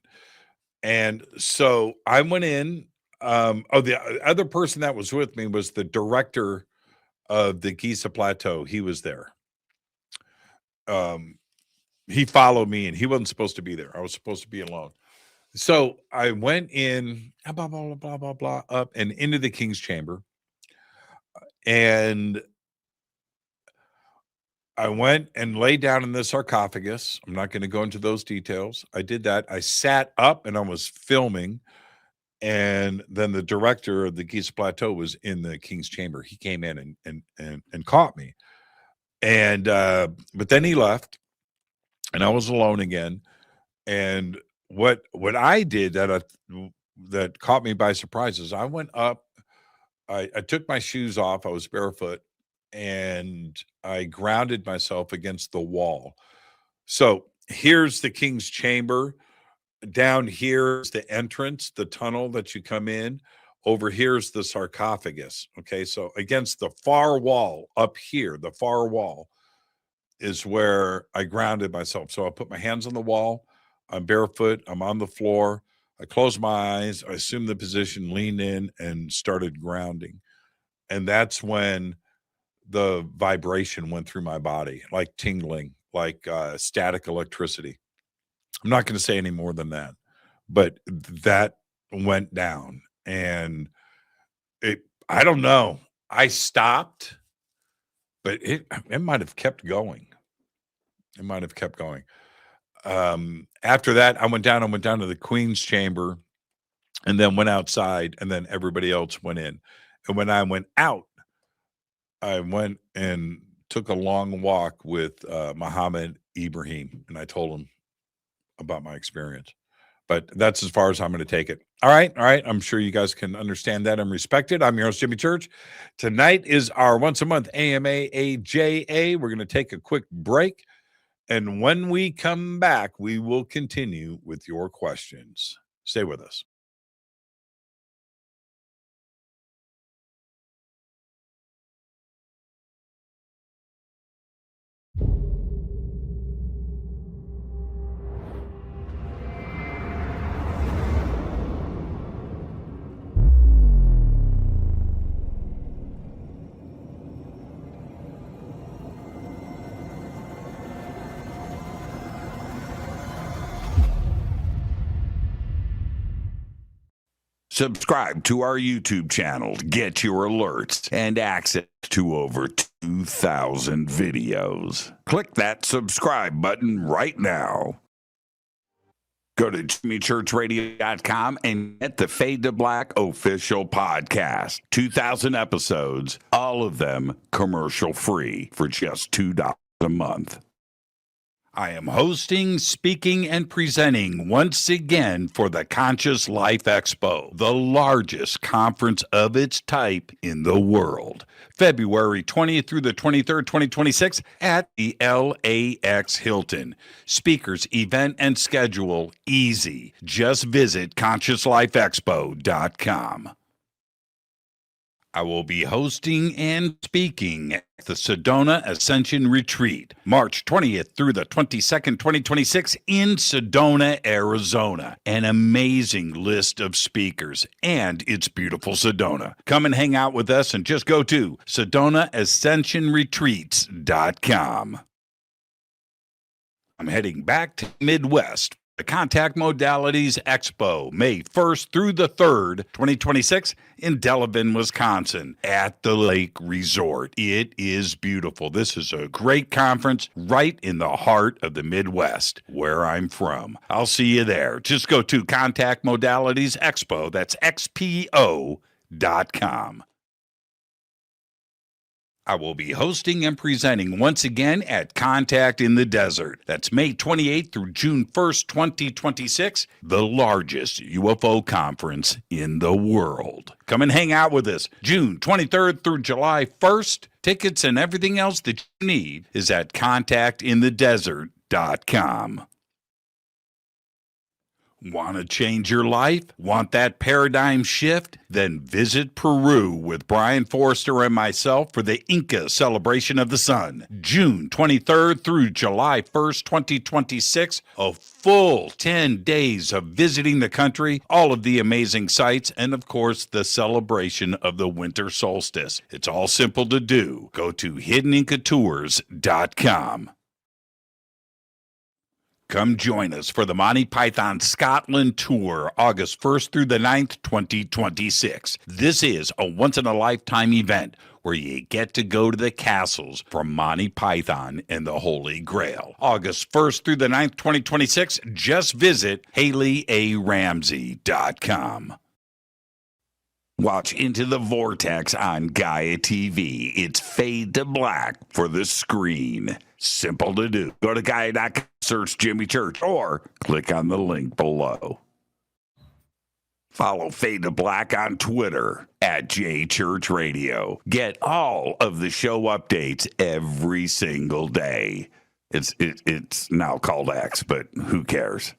And so I went in. The other person that was with me was the director of the Giza Plateau. He was there. He followed me and he wasn't supposed to be there. I was supposed to be alone. So I went in, blah, blah, blah, blah, blah, up and into the king's chamber. And I went and laid down in the sarcophagus. I'm not going to go into those details. I did that. I sat up and I was filming. And then the director of the Giza Plateau was in the king's chamber. He came in and caught me. And but then he left, and I was alone again. And what I did that caught me by surprise is I went up. I took my shoes off. I was barefoot, and I grounded myself against the wall. So here's the king's chamber. Down here is the entrance, the tunnel that you come in. Over here's the sarcophagus. Okay, so against the far wall up here, the far wall is where I grounded myself. So I put my hands on the wall. I'm barefoot. I'm on the floor. I closed my eyes. I assumed the position, leaned in, and started grounding. And that's when the vibration went through my body, like tingling, like static electricity. I'm not going to say any more than that, but that went down, and I don't know. I stopped, but it might have kept going. It might have kept going. After that, I went down to the Queen's chamber and then went outside, and then everybody else went in. And when I went out, I went and took a long walk with Muhammad Ibrahim, and I told him about my experience. But that's as far as I'm going to take it. All right. I'm sure you guys can understand that and respect it. I'm your host, Jimmy Church. Tonight is our once a month AMA AJA. We're going to take a quick break. And when we come back, we will continue with your questions. Stay with us. Subscribe to our YouTube channel to get your alerts and access to over 2,000 videos. Click that subscribe button right now. Go to jimmychurchradio.com and get the Fade to Black official podcast. 2,000 episodes, all of them commercial free for just $2 a month. I am hosting, speaking, and presenting once again for the Conscious Life Expo, the largest conference of its type in the world. February 20th through the 23rd, 2026 at the LAX Hilton. Speakers, event, and schedule easy. Just visit ConsciousLifeExpo.com. I will be hosting and speaking at the Sedona Ascension Retreat, March 20th through the 22nd, 2026 in Sedona, Arizona. An amazing list of speakers, and it's beautiful Sedona. Come and hang out with us and just go to SedonaAscensionRetreats.com. I'm heading back to Midwest. The Contact Modalities Expo, May 1st through the 3rd, 2026, in Delavan, Wisconsin, at the Lake Resort. It is beautiful. This is a great conference right in the heart of the Midwest, where I'm from. I'll see you there. Just go to Contact Modalities Expo, that's XPO.com. I will be hosting and presenting once again at Contact in the Desert. That's May 28th through June 1st, 2026, the largest UFO conference in the world. Come and hang out with us June 23rd through July 1st. Tickets and everything else that you need is at contactinthedesert.com. Want to change your life? Want that paradigm shift? Then visit Peru with Brian Forster and myself for the Inca Celebration of the Sun, June 23rd through July 1st, 2026. A full 10 days of visiting the country, all of the amazing sights, and of course, the celebration of the winter solstice. It's all simple to do. Go to hiddenincatours.com. Come join us for the Monty Python Scotland Tour, August 1st through the 9th, 2026. This is a once-in-a-lifetime event where you get to go to the castles from Monty Python and the Holy Grail. August 1st through the 9th, 2026. Just visit HaleyARamsey.com. Watch Into the Vortex on Gaia TV. It's fade to black for the screen. Simple to do. Go to Gaia.com, search Jimmy Church, or click on the link below. Follow Fade to Black on Twitter at JChurchRadio. Get all of the show updates every single day. It's now called X, but who cares?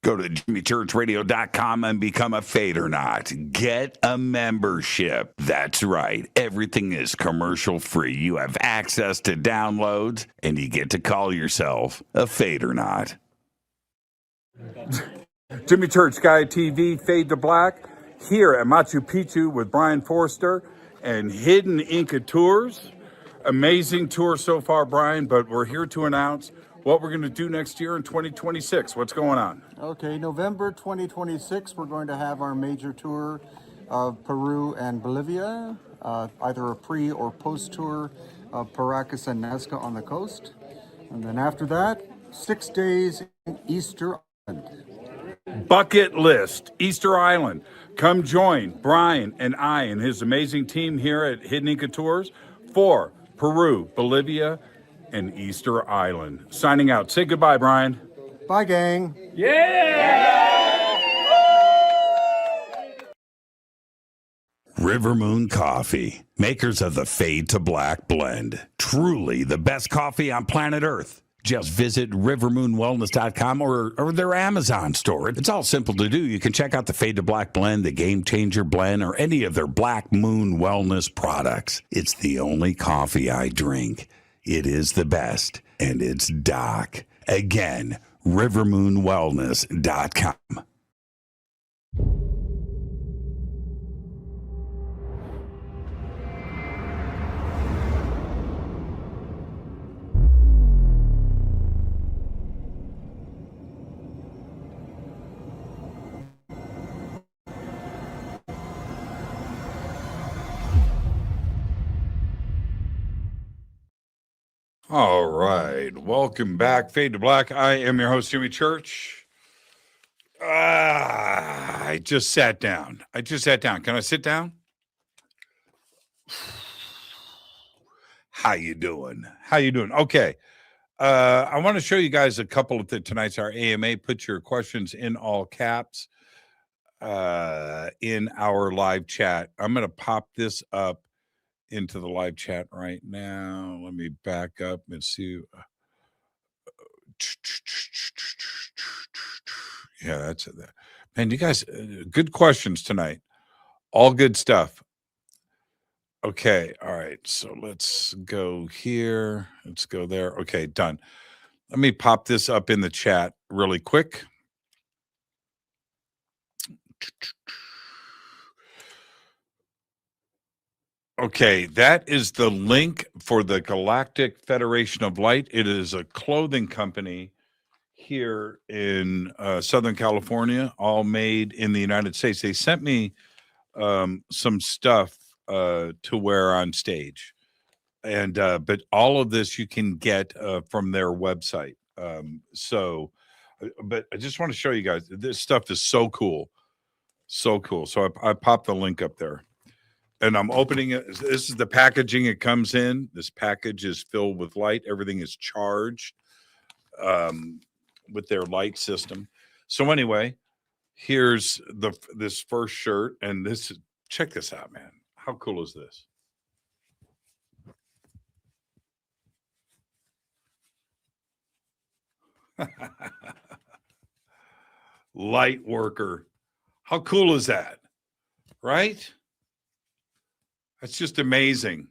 Go to JimmyChurchRadio.com and become a Fadernaut. Get a membership. That's right. Everything is commercial free. You have access to downloads, and you get to call yourself a Fadernaut. Jimmy Church, Gaia TV, Fade to Black, here at Machu Picchu with Brian Forster and Hidden Inca Tours. Amazing tour so far, Brian, but we're here to announce what we're going to do next year in 2026. What's going on? Okay, November 2026, we're going to have our major tour of Peru and Bolivia, either a pre or post tour of Paracas and Nazca on the coast. And then after that, 6 days in Easter Island. Bucket list, Easter Island. Come join Brian and I and his amazing team here at Hidden Inca Tours for Peru, Bolivia, and Easter Island. Signing out. Say goodbye, Brian. Bye, gang. River Moon Coffee, makers of the Fade to Black blend. Truly the best coffee on planet Earth. Just visit rivermoonwellness.com or their Amazon store. It's all simple to do. You can check out the Fade to Black blend, the Game Changer blend, or any of their Black Moon Wellness products. It's the only coffee I drink. It is the best, and it's Doc. Again, rivermoonwellness.com. All right. Welcome back, Fade to Black. I am your host, Jimmy Church. I just sat down. Can I sit down? How you doing? Okay. I want to show you guys a couple of tonight's our AMA. Put your questions in all caps in our live chat. I'm going to pop this up into the live chat right now. Let me back up and see. Yeah, that's it. Man, you guys, good questions tonight. All good stuff. Okay. All right. So let's go here. Let's go there. Okay. Done. Let me pop this up in the chat really quick. Okay, that is the link for the Galactic Federation of Light. It is a clothing company here in Southern California, all made in the United States. They sent me some stuff to wear on stage, and but all of this you can get from their website. But I just want to show you guys, this stuff is so cool, so cool. So I popped the link up there. And I'm opening it. This is the packaging it comes in. This package is filled with light. Everything is charged with their light system. So anyway, here's this first shirt, and check this out, man. How cool is this? Light worker. How cool is that? Right? That's just amazing.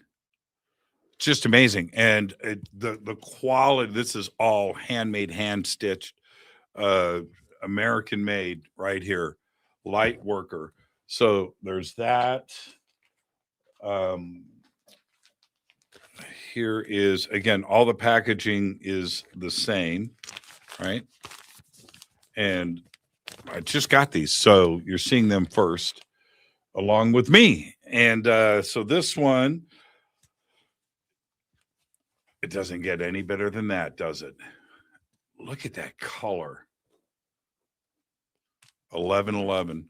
Just amazing. And the quality, this is all handmade, hand stitched, American made right here. Light worker. So there's that. Here is, again, all the packaging is the same, right? And I just got these. So you're seeing them first along with me. And so this one, it doesn't get any better than that, does it? Look at that color. 1111.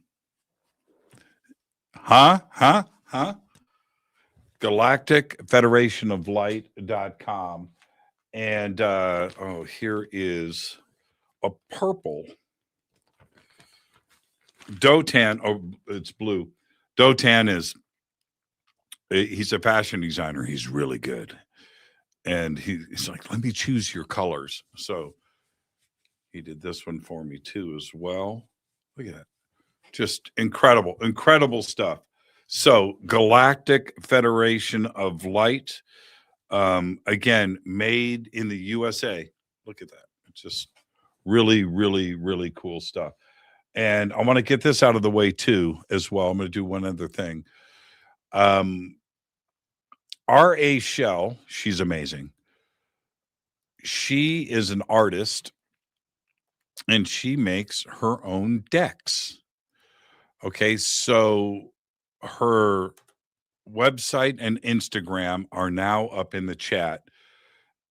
Huh? Galactic Federation of Light.com. And here is a purple Dotan. Oh, it's blue. Dotan he's a fashion designer. He's really good. And he's like, let me choose your colors. So he did this one for me too as well. Look at that. Just incredible stuff. So Galactic Federation of Light, again, made in the USA. Look at that. It's just really cool stuff. And I want to get this out of the way too as well. I'm going to do one other thing. R.A. Shell, she's amazing. She is an artist and she makes her own decks. Okay, so her website and Instagram are now up in the chat.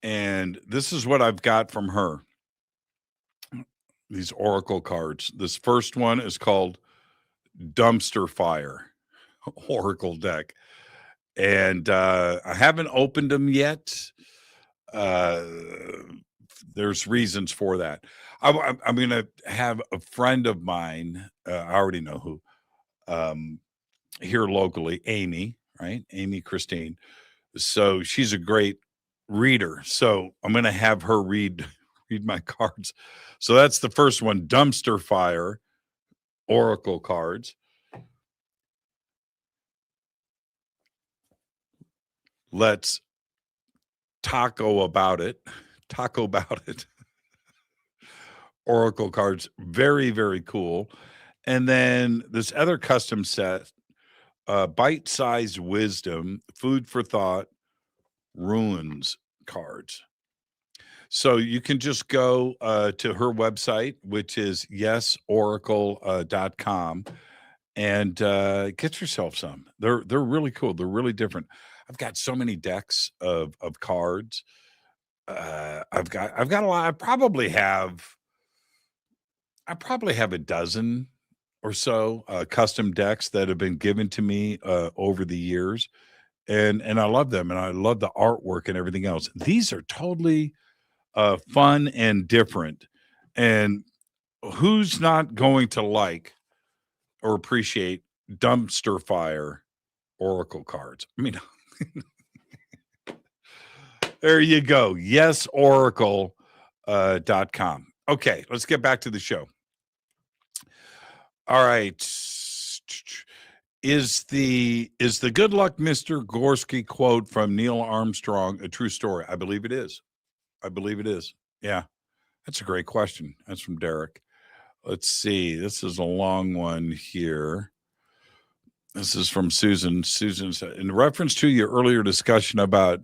And this is what I've got from her. These oracle cards. This first one is called Dumpster Fire Oracle deck. And I haven't opened them yet. There's reasons for that. I'm going to have a friend of mine, I already know who, here locally, Amy, right? Amy Christine. So she's a great reader. So I'm going to have her read my cards. So that's the first one, Dumpster Fire Oracle cards. Let's taco about it. Oracle cards, very cool. And then this other custom set, bite-sized wisdom, food for thought, ruins cards. So you can just go to her website, which is yesoracle.com, and get yourself some. They're really cool. They're really different. I've got so many decks of cards. I've got a lot. I probably have a dozen or so custom decks that have been given to me over the years, and I love them, and I love the artwork and everything else. These are totally fun and different, and who's not going to like or appreciate Dumpster Fire Oracle cards? I mean, there you go. Yesoracle.com. Okay, let's get back to the show. All right. Is the good luck Mr. Gorski quote from Neil Armstrong a true story? I believe it is. Yeah, that's a great question. That's from Derek. Let's see. This is a long one here. This is from Susan. Susan said, in reference to your earlier discussion about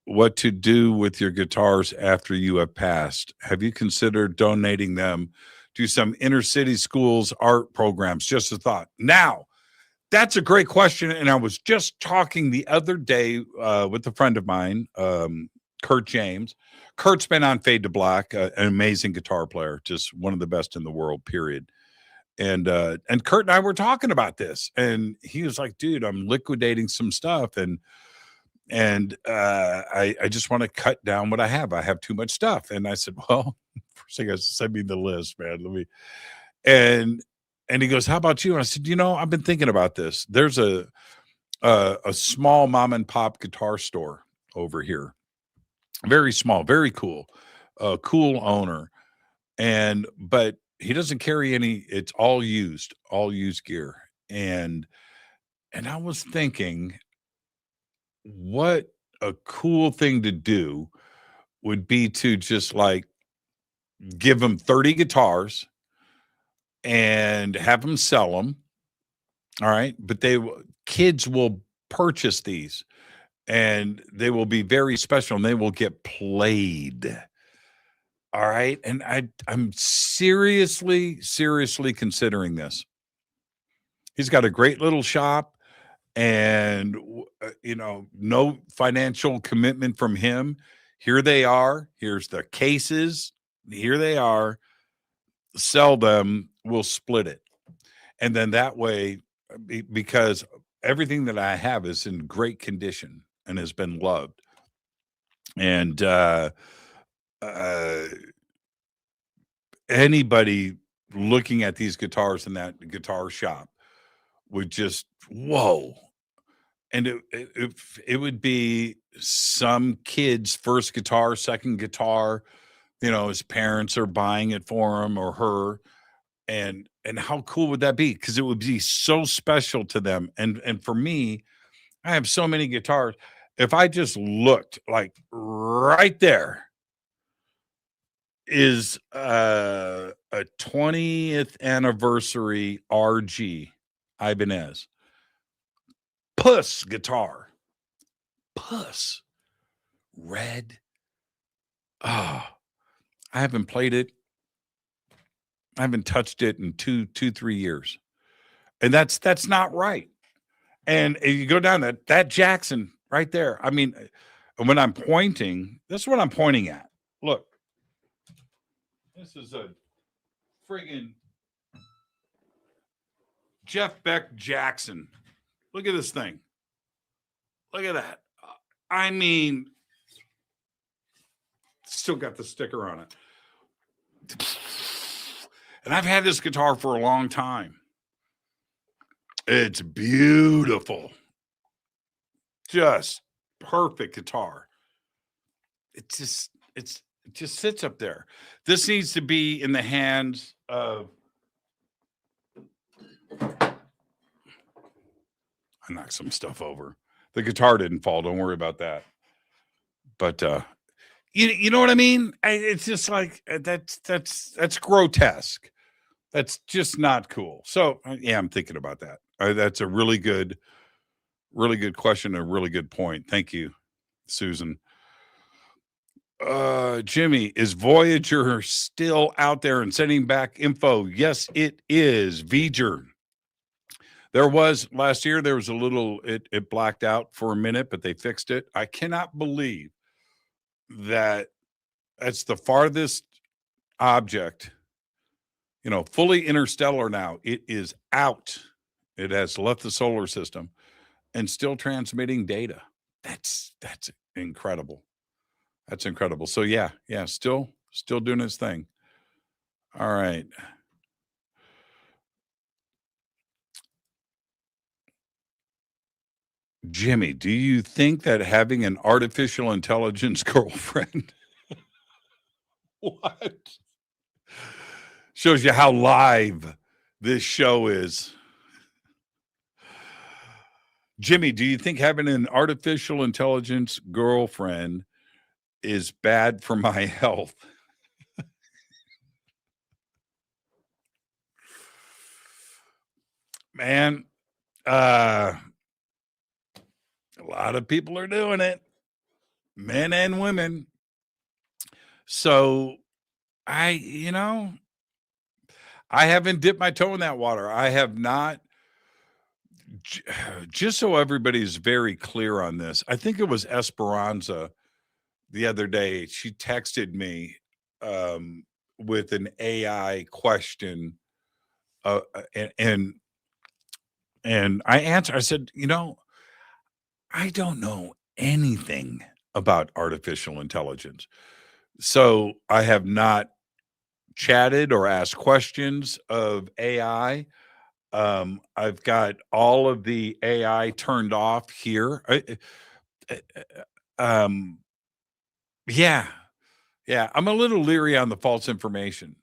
what to do with your guitars after you have passed, have you considered donating them to some inner city schools art programs? Just a thought. Now, that's a great question. And I was just talking the other day with a friend of mine, Kurt James. Kurt's been on Fade to Black, an amazing guitar player, just one of the best in the world, period. And Kurt and I were talking about this, and he was like, dude, I'm liquidating some stuff. And I just want to cut down what I have. I have too mumuch stuff. And I said, well, first thing I said, send me the list, man. And he goes, how about you? And I said, I've been thinking about this. There's a small mom and pop guitar store over here. Very small, very cool, cool owner. But he doesn't carry any, it's all used gear. And I was thinking, what a cool thing to do would be to just like give them 30 guitars and have them sell them. All right. But kids will purchase these and they will be very special and they will get played. All right. And I'm seriously considering this. He's got a great little shop and, no financial commitment from him. Here they are. Here's the cases. Here they are. Sell them. We'll split it. And then that way, because everything that I have is in great condition and has been loved. And anybody looking at these guitars in that guitar shop would just, whoa. And it would be some kid's first guitar, second guitar, his parents are buying it for him or her. And how cool would that be? Because it would be so special to them. And for me, I have so many guitars. If I just looked, like right there is a 20th anniversary RG Ibanez Puss guitar. Puss. Red. Oh, I haven't played it. I haven't touched it in 3 years. And that's not right. And if you go down that Jackson right there. I mean, when I'm pointing, that's what I'm pointing at. Look. This is a friggin' Jeff Beck Jackson. Look at this thing. Look at that. I mean, still got the sticker on it. And I've had this guitar for a long time. It's beautiful. Just perfect guitar. It just sits up there. This needs to be in the hands of, I knocked some stuff over. The guitar didn't fall. Don't worry about that. But you know what I mean? It's just like that's grotesque. That's just not cool. So yeah, I'm thinking about that. That's a really good question, a really good point. Thank you, Susan. Jimmy, is Voyager still out there and sending back info? Yes, it is. Voyager. There was last year, there was a little, it blacked out for a minute, but they fixed it. I cannot believe that that's the farthest object, fully interstellar now. It is out. It has left the solar system and still transmitting data. That's incredible. That's incredible. So yeah, still doing his thing. All right. Jimmy, do you think that having an artificial intelligence girlfriend what? Shows you how live this show is. Jimmy, do you think having an artificial intelligence girlfriend is bad for my health? Man, a lot of people are doing it, men and women. So I haven't dipped my toe in that water. I have not. Just so everybody's very clear on this, I think it was Esperanza the other day. She texted me with an AI question, uh, and I answered. I said, I don't know anything about artificial intelligence, so I have not chatted or asked questions of AI. I've got all of the AI turned off here. Um, yeah, yeah. I'm a little leery on the false information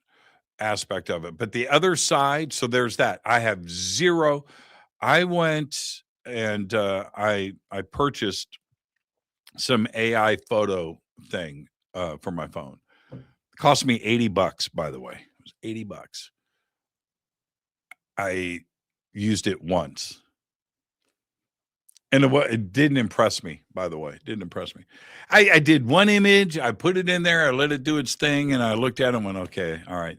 aspect of it, but the other side. So there's that. I have zero. I went and I purchased some AI photo thing for my phone. It cost me $80, by the way. It was $80. I used it once. And it didn't impress me, by the way. It didn't impress me. I did one image, I put it in there, I let it do its thing, and I looked at it and went, okay, all right.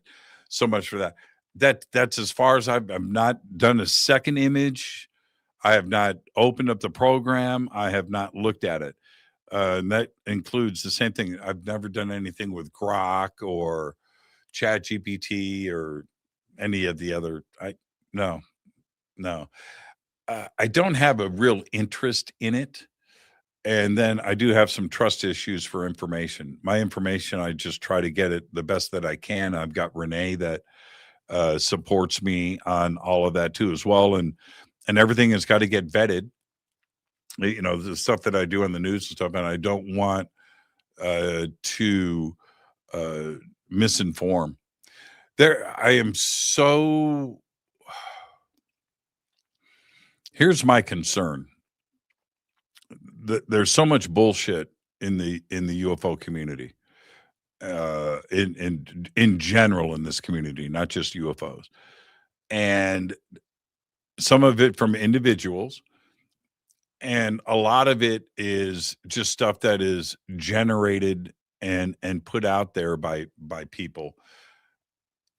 So much for that. That's as far as I've not done a second image. I have not opened up the program. I have not looked at it. And that includes the same thing. I've never done anything with Grok or Chat GPT or any of the other. No. I don't have a real interest in it. And then I do have some trust issues for information. My information, I just try to get it the best that I can. I've got Renee that supports me on all of that too as well. And everything has got to get vetted. The stuff that I do on the news and stuff, and I don't want to misinform. I am so. Here's my concern. There's so much bullshit in the UFO community, in general in this community, not just UFOs, and some of it from individuals, and a lot of it is just stuff that is generated and put out there by people.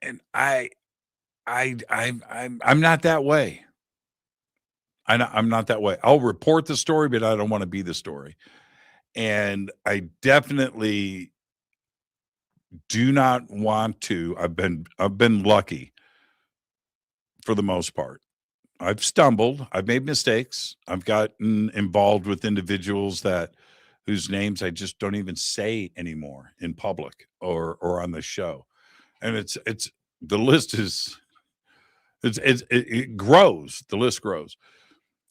And I'm not that way. I'm not that way. I'll report the story, but I don't want to be the story. And I definitely do not want to. I've been lucky for the most part. I've stumbled. I've made mistakes. I've gotten involved with individuals whose names I just don't even say anymore in public or on the show. And it's the list is it grows. The list grows.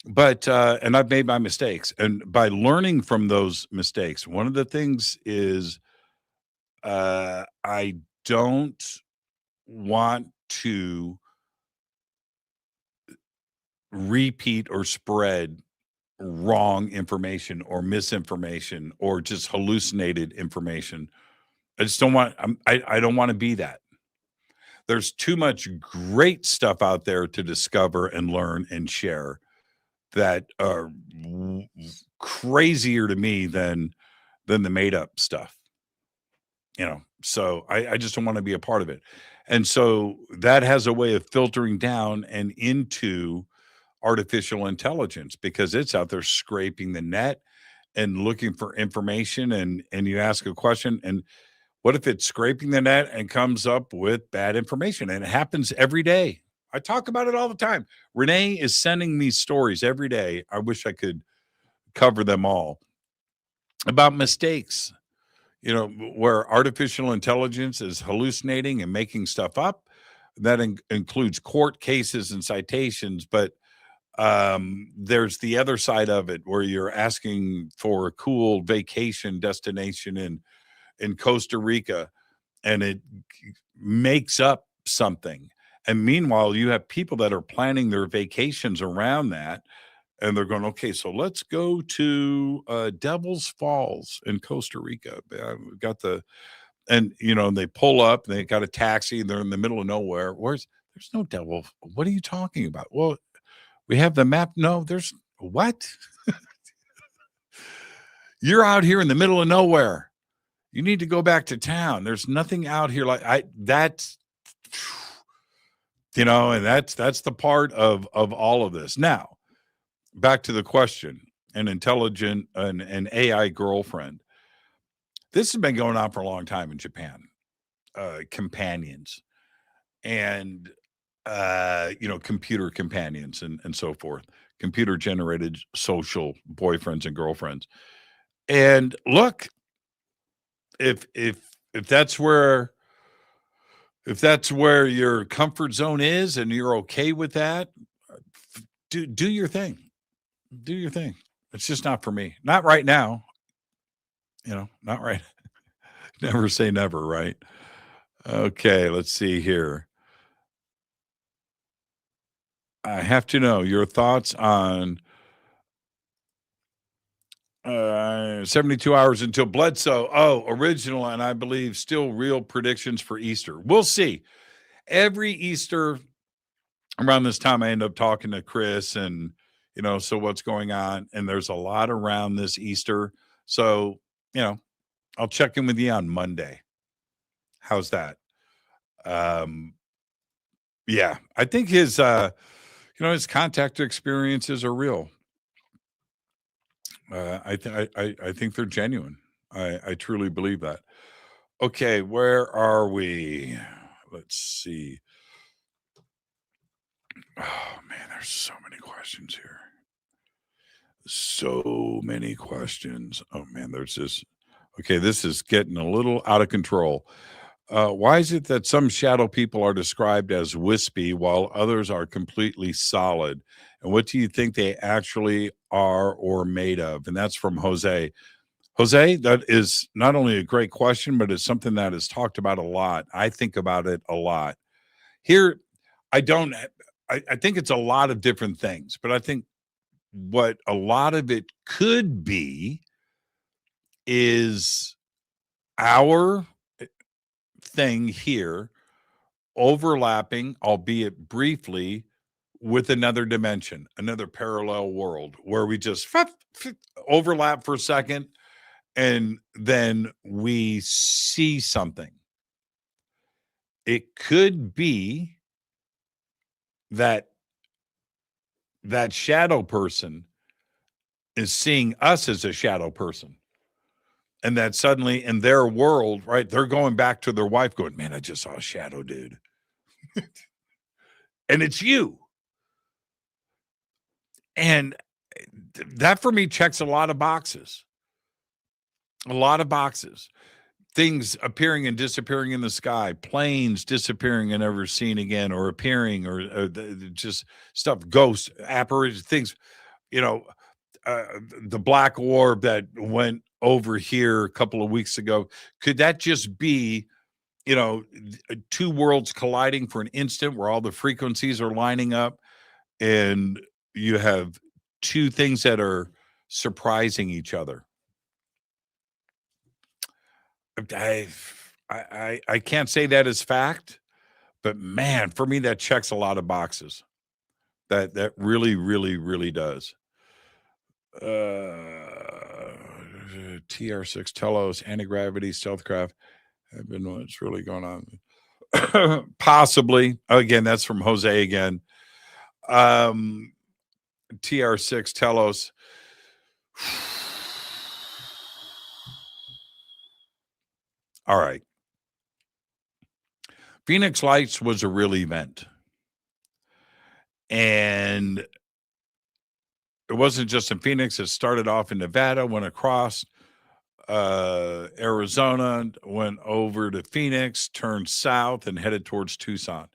But and I've made my mistakes, and by learning from those mistakes, one of the things is I don't want to repeat or spread wrong information or misinformation or just hallucinated information. I just don't want. I don't want to be that. There's too much great stuff out there to discover and learn and share that are crazier to me than the made up stuff, so I just don't want to be a part of it. And so that has a way of filtering down and into artificial intelligence, because it's out there scraping the net and looking for information, and you ask a question, and what if it's scraping the net and comes up with bad information? And it happens every day. I talk about it all the time. Renee is sending me stories every day. I wish I could cover them all about mistakes, where artificial intelligence is hallucinating and making stuff up. That includes court cases and citations. But there's the other side of it where you're asking for a cool vacation destination in Costa Rica, and it makes up something. And meanwhile, you have people that are planning their vacations around that, And they're going, okay, so let's go to Devil's Falls in Costa Rica. We've got and they pull up, and they got a taxi, and they're in the middle of nowhere. There's no devil. What are you talking about? Well, we have the map. No, there's what? You're out here in the middle of nowhere. You need to go back to town. There's nothing out here that's, and that's the part of all of this. Now, back to the question, an intelligent, an AI girlfriend. This has been going on for a long time in Japan. Companions and, computer companions and so forth, computer generated social boyfriends and girlfriends. And look, if that's where your comfort zone is and you're okay with that, do your thing. Do your thing. It's just not for me. Not right now. Not right. Never say never, right? Okay, let's see here. I have to know your thoughts on 72 hours until Bledsoe. Oh, original and I believe still real predictions for Easter. We'll see. Every Easter around this time, I end up talking to Chris and, so what's going on? And there's a lot around this Easter. So, I'll check in with you on Monday. How's that? Yeah, I think his contact experiences are real. I think they're genuine. I truly believe that. Okay, where are we? Let's see. Oh man, there's so many questions here. So many questions. Oh man, there's this. Okay, this is getting a little out of control. Why is it that some shadow people are described as wispy while others are completely solid? And what do you think they actually are or made of? And that's from Jose. Jose, that is not only a great question, but it's something that is talked about a lot. I think about it a lot. Here, I think it's a lot of different things, but I think what a lot of it could be is our thing here overlapping, albeit briefly, with another dimension, another parallel world where we just overlap for a second and then we see something. It could be that shadow person is seeing us as a shadow person. And that suddenly in their world, right, they're going back to their wife going, man, I just saw a shadow dude. And it's you. And that for me checks a lot of boxes. A lot of boxes. Things appearing and disappearing in the sky, planes disappearing and never seen again, or appearing, or just stuff, ghosts, apparitions, things, the black orb that went over here a couple of weeks ago. Could that just be, two worlds colliding for an instant where all the frequencies are lining up and you have two things that are surprising each other? I can't say that is fact, but man, for me, that checks a lot of boxes. That really, really, really does. TR6 Telos, anti-gravity, stealthcraft have been what's really going on. Possibly. Again, that's from Jose again. TR6 Telos. All right. Phoenix Lights was a real event. And it wasn't just in Phoenix. It started off in Nevada, went across Arizona, went over to Phoenix, turned south, and headed towards Tucson.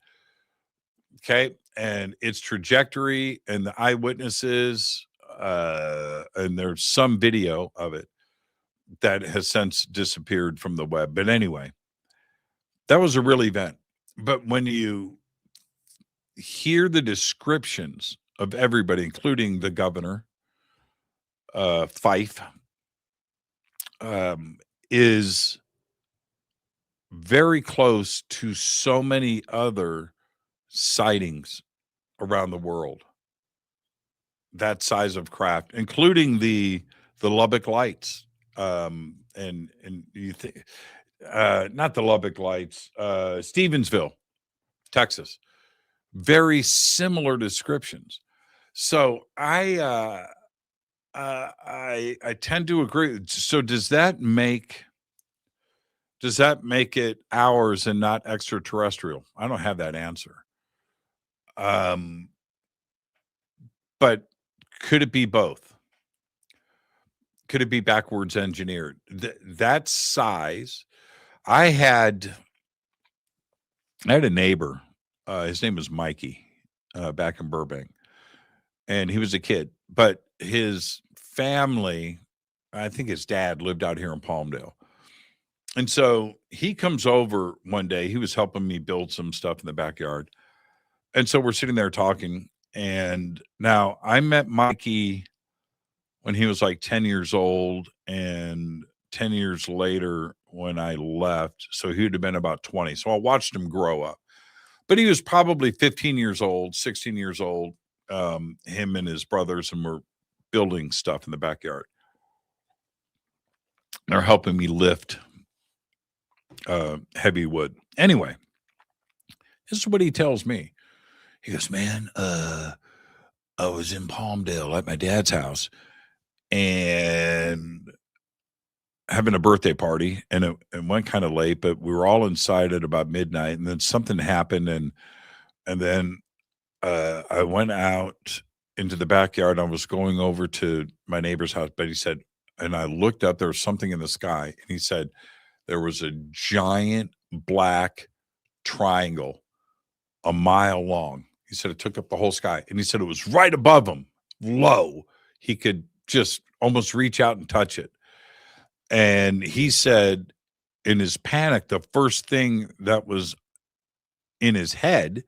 Okay. And its trajectory and the eyewitnesses, and there's some video of it that has since disappeared from the web. But anyway, that was a real event. But when you hear the descriptions of everybody, including the governor, Fife, is very close to so many other sightings around the world. That size of craft, including the Lubbock Lights, and you think not the Lubbock Lights, Stevensville, Texas, very similar descriptions. So I tend to agree. So does that make it ours and not extraterrestrial? I don't have that answer. But could it be both? Could it be backwards engineered? That size. I had a neighbor. His name was Mikey, back in Burbank, and he was a kid. But his family, I think his dad lived out here in Palmdale, and so he comes over one day. He was helping me build some stuff in the backyard, and so we're sitting there talking. And now I met Mikey when he was like 10 years old, and 10 years later when I left. So he would have been about 20. So I watched him grow up, but he was probably 15 years old, 16 years old, him and his brothers, and were building stuff in the backyard. They're helping me lift heavy wood. Anyway, this is what he tells me. He goes, man, I was in Palmdale at my dad's house and having a birthday party, and it went kind of late, but we were all inside at about midnight, and then something happened, and then I went out into the backyard. I was going over to my neighbor's house, but he said, and I looked up, there was something in the sky, and he said there was a giant black triangle a mile long. He said it took up the whole sky, and he said it was right above him, low. He could just almost reach out and touch it. And he said in his panic, the first thing that was in his head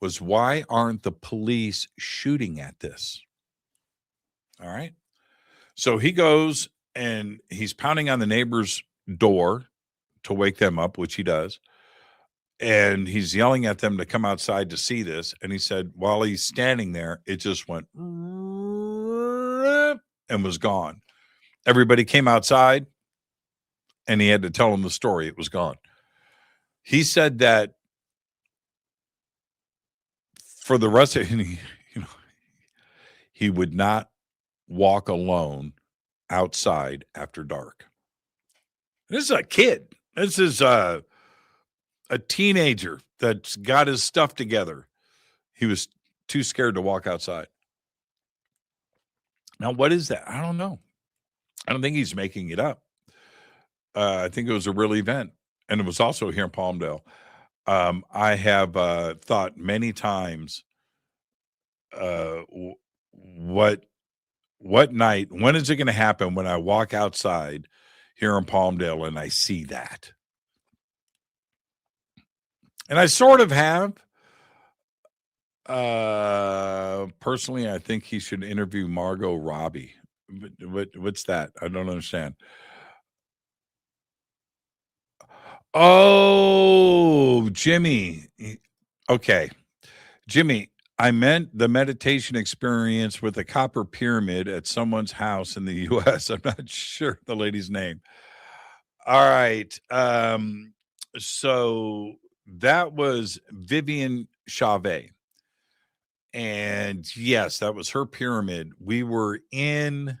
was, why aren't the police shooting at this? All right. So he goes and he's pounding on the neighbor's door to wake them up, which he does. And he's yelling at them to come outside to see this. And he said, while he's standing there, it just went and was gone. Everybody came outside and he had to tell them the story. It was gone. He said that for the rest of it, he would not walk alone outside after dark. This is a kid. This is a teenager that's got his stuff together. He was too scared to walk outside. Now, what is that? I don't know. I don't think he's making it up. I think it was a real event, and it was also here in Palmdale. I have thought many times, what night, when is it going to happen when I walk outside here in Palmdale and I see that? And I sort of have. Personally, I think he should interview Margot Robbie. What's that? I don't understand. Oh, Jimmy. Okay. Jimmy, I meant the meditation experience with the copper pyramid at someone's house in the U.S. I'm not sure the lady's name. All right. So that was Vivian Chavez. And yes, that was her pyramid. We were at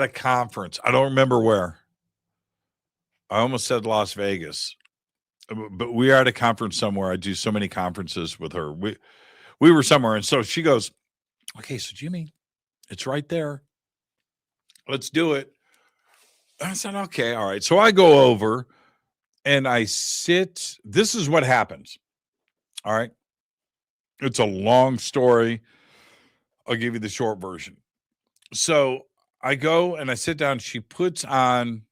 a conference. I don't remember where. I almost said Las Vegas, but we are at a conference somewhere. I do so many conferences with her. We were somewhere. And so she goes, okay, so Jimmy, it's right there. Let's do it. And I said, okay, all right. So I go over and I sit. This is what happens. All right. It's a long story. I'll give you the short version. So I go and I sit down. She puts on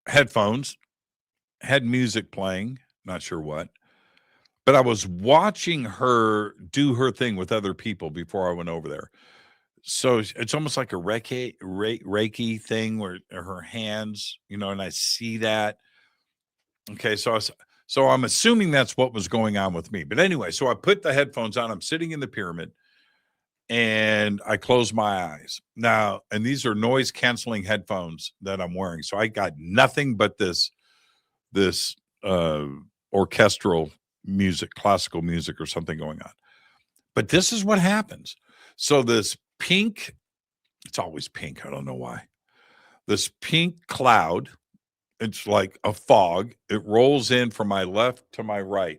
headphones, had music playing, not sure what. but I was watching her do her thing with other people before I went over there. So it's almost like a Reiki thing where her hands, and I see that. Okay, so I'm assuming that's what was going on with me. But anyway, so I put the headphones on. I'm sitting in the pyramid, and I close my eyes now. And these are noise canceling headphones that I'm wearing, so I got nothing but this orchestral music, classical music, or something going on. But this is what happens. So this pink, it's always pink. I don't know why. This pink cloud, it's like a fog. It rolls in from my left to my right.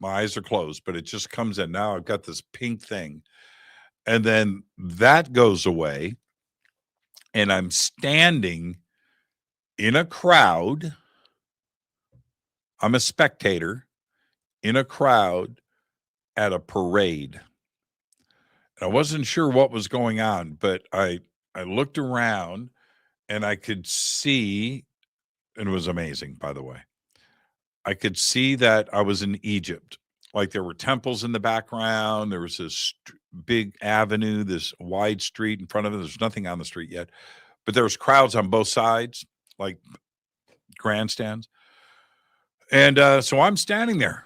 My eyes are closed, but it just comes in. Now I've got this pink thing. And then that goes away. And I'm standing in a crowd. I'm a spectator in a crowd at a parade. I wasn't sure what was going on, but I looked around and I could see, and it was amazing, by the way. I could see that I was in Egypt. Like there were temples in the background. There was this big avenue, this wide street in front of it. There's nothing on the street yet, but there was crowds on both sides, like grandstands. And so I'm standing there.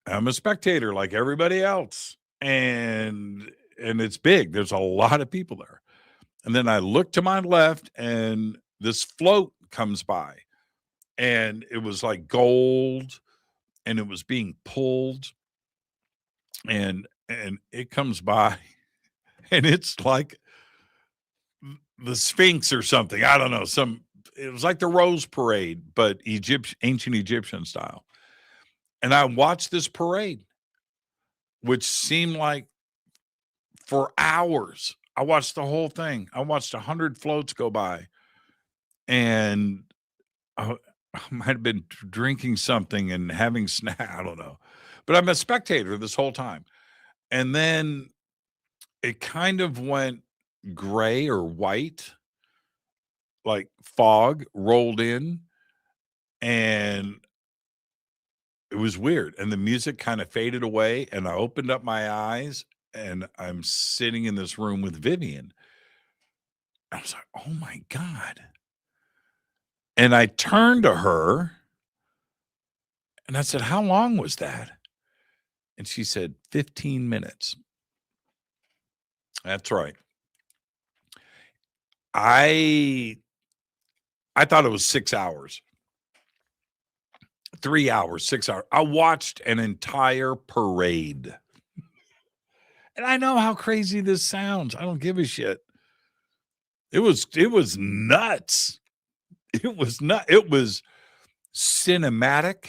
I'm a spectator like everybody else. And it's big. There's a lot of people there. And then I look to my left and this float comes by. And it was like gold and it was being pulled. And it comes by and it's like the Sphinx or something. I don't know. It was like the Rose Parade, but ancient Egyptian style. And I watched this parade, which seemed like for hours. I watched the whole thing. I watched 100 floats go by, and I might have been drinking something and having snack. I don't know, but I'm a spectator this whole time. And then it kind of went gray or white, like fog rolled in, and it was weird. And the music kind of faded away, and I opened up my eyes, and I'm sitting in this room with Vivian. I was like, oh my God. And I turned to her and I said, how long was that? And she said, 15 minutes. That's right. I thought it was 6 hours. 3 hours, 6 hours. I watched an entire parade. And I know how crazy this sounds. I don't give a shit. It was nuts. It was cinematic,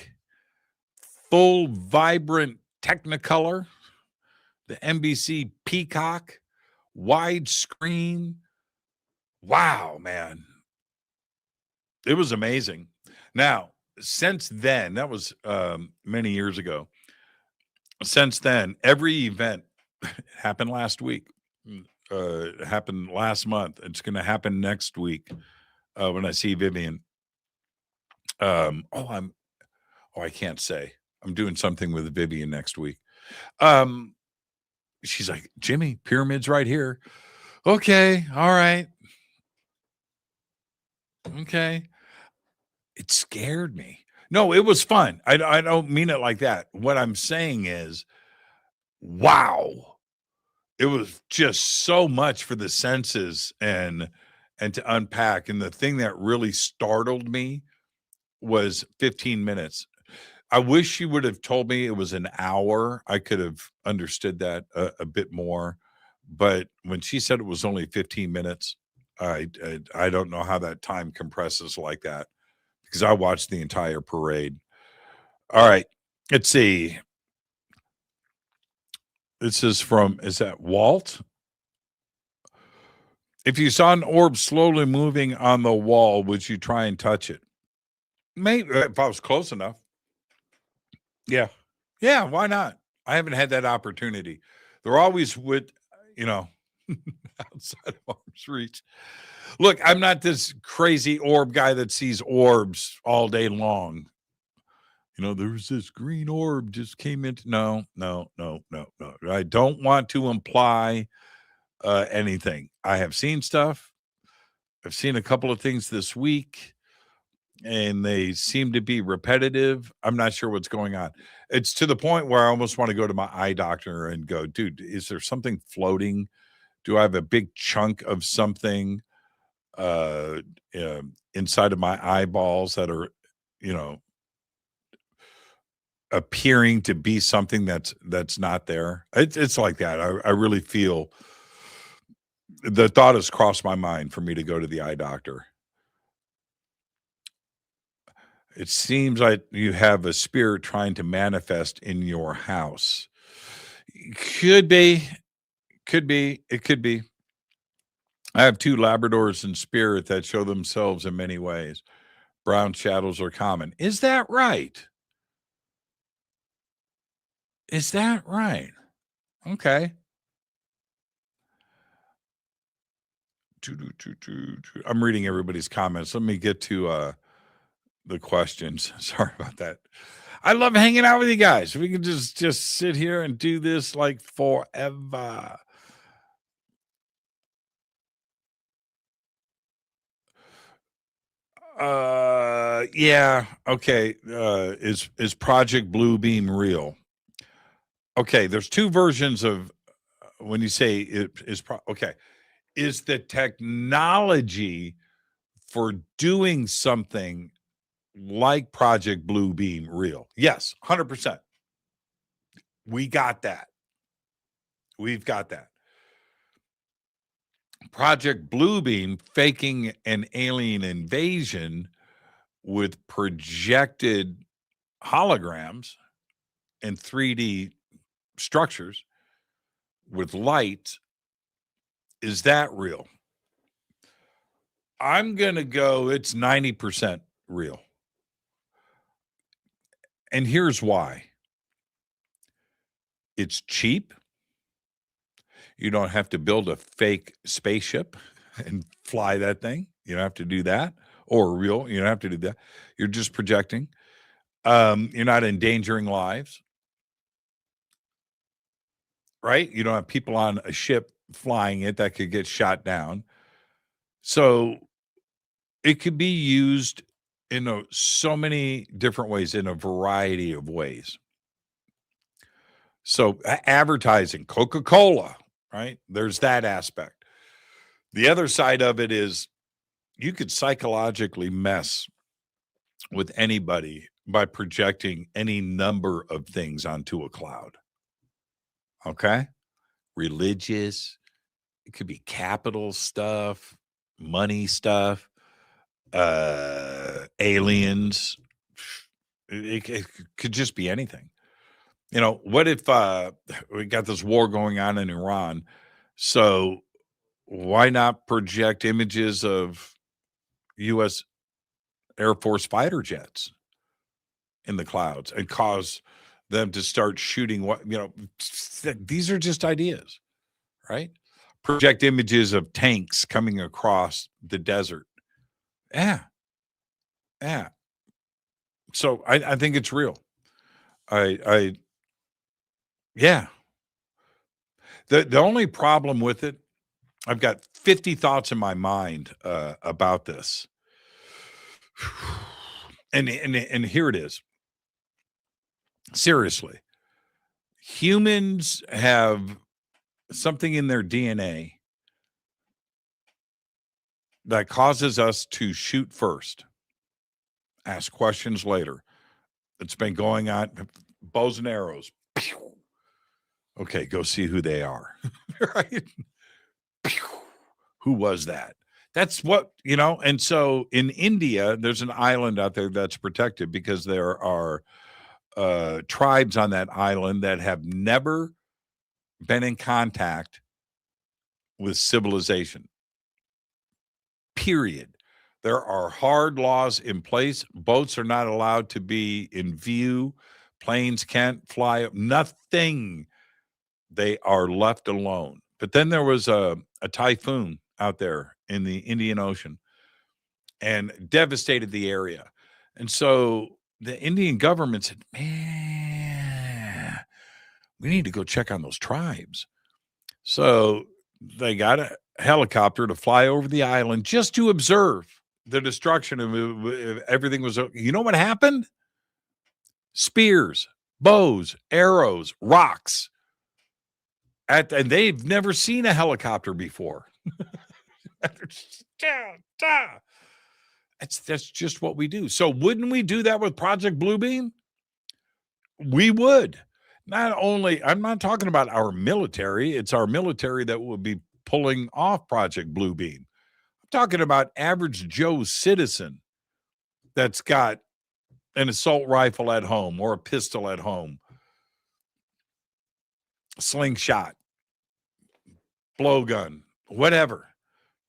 full, vibrant Technicolor, the NBC Peacock, widescreen. Wow, man. It was amazing. Now, since then, that was many years ago. Since then, every event happened last week. It happened last month. It's going to happen next week when I see Vivian. I can't say. I'm doing something with Vivian next week. She's like, Jimmy, pyramid's right here. Okay, all right. Okay. It scared me. No, it was fun. I don't mean it like that. What I'm saying is, wow. It was just so much for the senses and to unpack. And the thing that really startled me was 15 minutes. I wish she would have told me it was an hour. I could have understood that a bit more. But when she said it was only 15 minutes, I don't know how that time compresses like that, because I watched the entire parade. All right, let's see. This is that Walt? If you saw an orb slowly moving on the wall, would you try and touch it? Maybe if I was close enough. Yeah. Yeah, why not? I haven't had that opportunity. They're always outside of arm's reach. Look, I'm not this crazy orb guy that sees orbs all day long. There's this green orb just came into. No. I don't want to imply anything. I have seen stuff. I've seen a couple of things this week, and they seem to be repetitive. I'm not sure what's going on. It's to the point where I almost want to go to my eye doctor and go, dude, is there something floating? Do I have a big chunk of something inside of my eyeballs that are, appearing to be something that's not there? It's like that. I really feel the thought has crossed my mind for me to go to the eye doctor. It seems like you have a spirit trying to manifest in your house. Could be. It could be. I have 2 Labradors in spirit that show themselves in many ways. Brown shadows are common. Is that right? Is that right? Okay. I'm reading everybody's comments. Let me get to the questions. Sorry about that. I love hanging out with you guys. We can just sit here and do this like forever. Yeah. Okay. Is Project Bluebeam real? Okay. There's 2 versions of when you say it is. Okay. Is the technology for doing something like Project Bluebeam real? Yes, 100%. We got that. We've got that. Project Bluebeam faking an alien invasion with projected holograms and 3D structures with light. Is that real? I'm going to go, it's 90% real. And here's why. It's cheap. You don't have to build a fake spaceship and fly that thing. You don't have to do that. Or real. You don't have to do that. You're just projecting. You're not endangering lives. Right? You don't have people on a ship flying it that could get shot down. So it could be used in so many different ways, in a variety of ways. So advertising, Coca-Cola, right? There's that aspect. The other side of it is you could psychologically mess with anybody by projecting any number of things onto a cloud. Okay? Religious, it could be capital stuff, money stuff, aliens. It could just be anything. What if we got this war going on in Iran? So why not project images of U.S. Air Force fighter jets in the clouds and cause them to start shooting? These are just ideas, right? Project images of tanks coming across the desert. Yeah. So I think it's real. Yeah. The only problem with it, I've got 50 thoughts in my mind about this. And here it is. Seriously. Humans have something in their DNA that causes us to shoot first, ask questions later. It's been going on, bows and arrows. Okay, go see who they are. Right? Who was that? That's what, and so in India, there's an island out there that's protected because there are tribes on that island that have never been in contact with civilization. Period. There are hard laws in place. Boats are not allowed to be in view. Planes can't fly up. Nothing. They are left alone. But then there was a typhoon out there in the Indian Ocean and devastated the area. And so the Indian government said, man, we need to go check on those tribes. So they got a helicopter to fly over the island just to observe the destruction of everything. You know what happened? Spears, bows, arrows, rocks. And they've never seen a helicopter before. That's just what we do. So wouldn't we do that with Project Bluebeam? We would. Not only, I'm not talking about our military. It's our military that will be pulling off Project Bluebeam. I'm talking about average Joe citizen that's got an assault rifle at home or a pistol at home, slingshot, blowgun, whatever.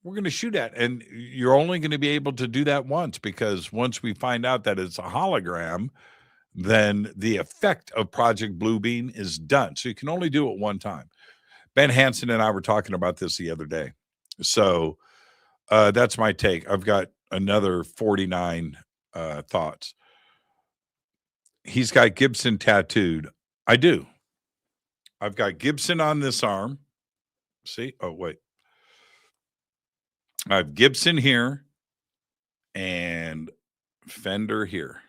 We're going to shoot at, and you're only going to be able to do that once, because once we find out that it's a hologram, then the effect of Project Bluebeam is done. So you can only do it one time. Ben Hansen and I were talking about this the other day. So that's my take. I've got another 49 thoughts. He's got Gibson tattooed. I do. I've got Gibson on this arm. See? Oh, wait. I have Gibson here and Fender here.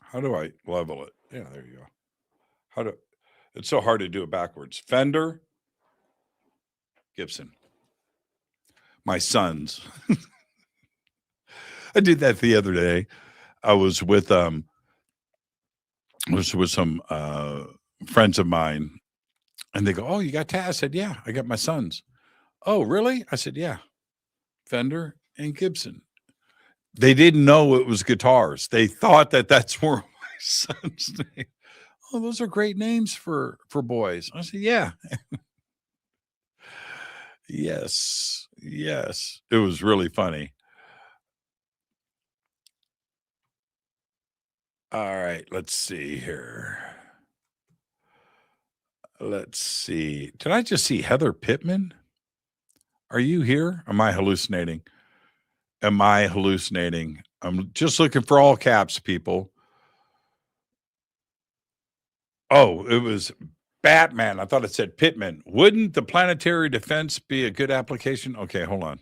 How do I level it? Yeah, there you go. It's so hard to do it backwards. Fender, Gibson. My sons. I did that the other day. I was with some friends of mine, and they go, "Oh, you got tats?" I said, "Yeah, I got my sons." "Oh, really?" I said, "Yeah, Fender and Gibson." They didn't know it was guitars. They thought that that's where my son's name. "Oh, those are great names for boys." I said, "Yeah." Yes. It was really funny. All right, let's see here. Let's see. Did I just see Heather Pittman? Are you here? Am I hallucinating? I'm just looking for all caps, people. Oh, it was Batman. I thought it said Pittman. Wouldn't the planetary defense be a good application? Okay, hold on.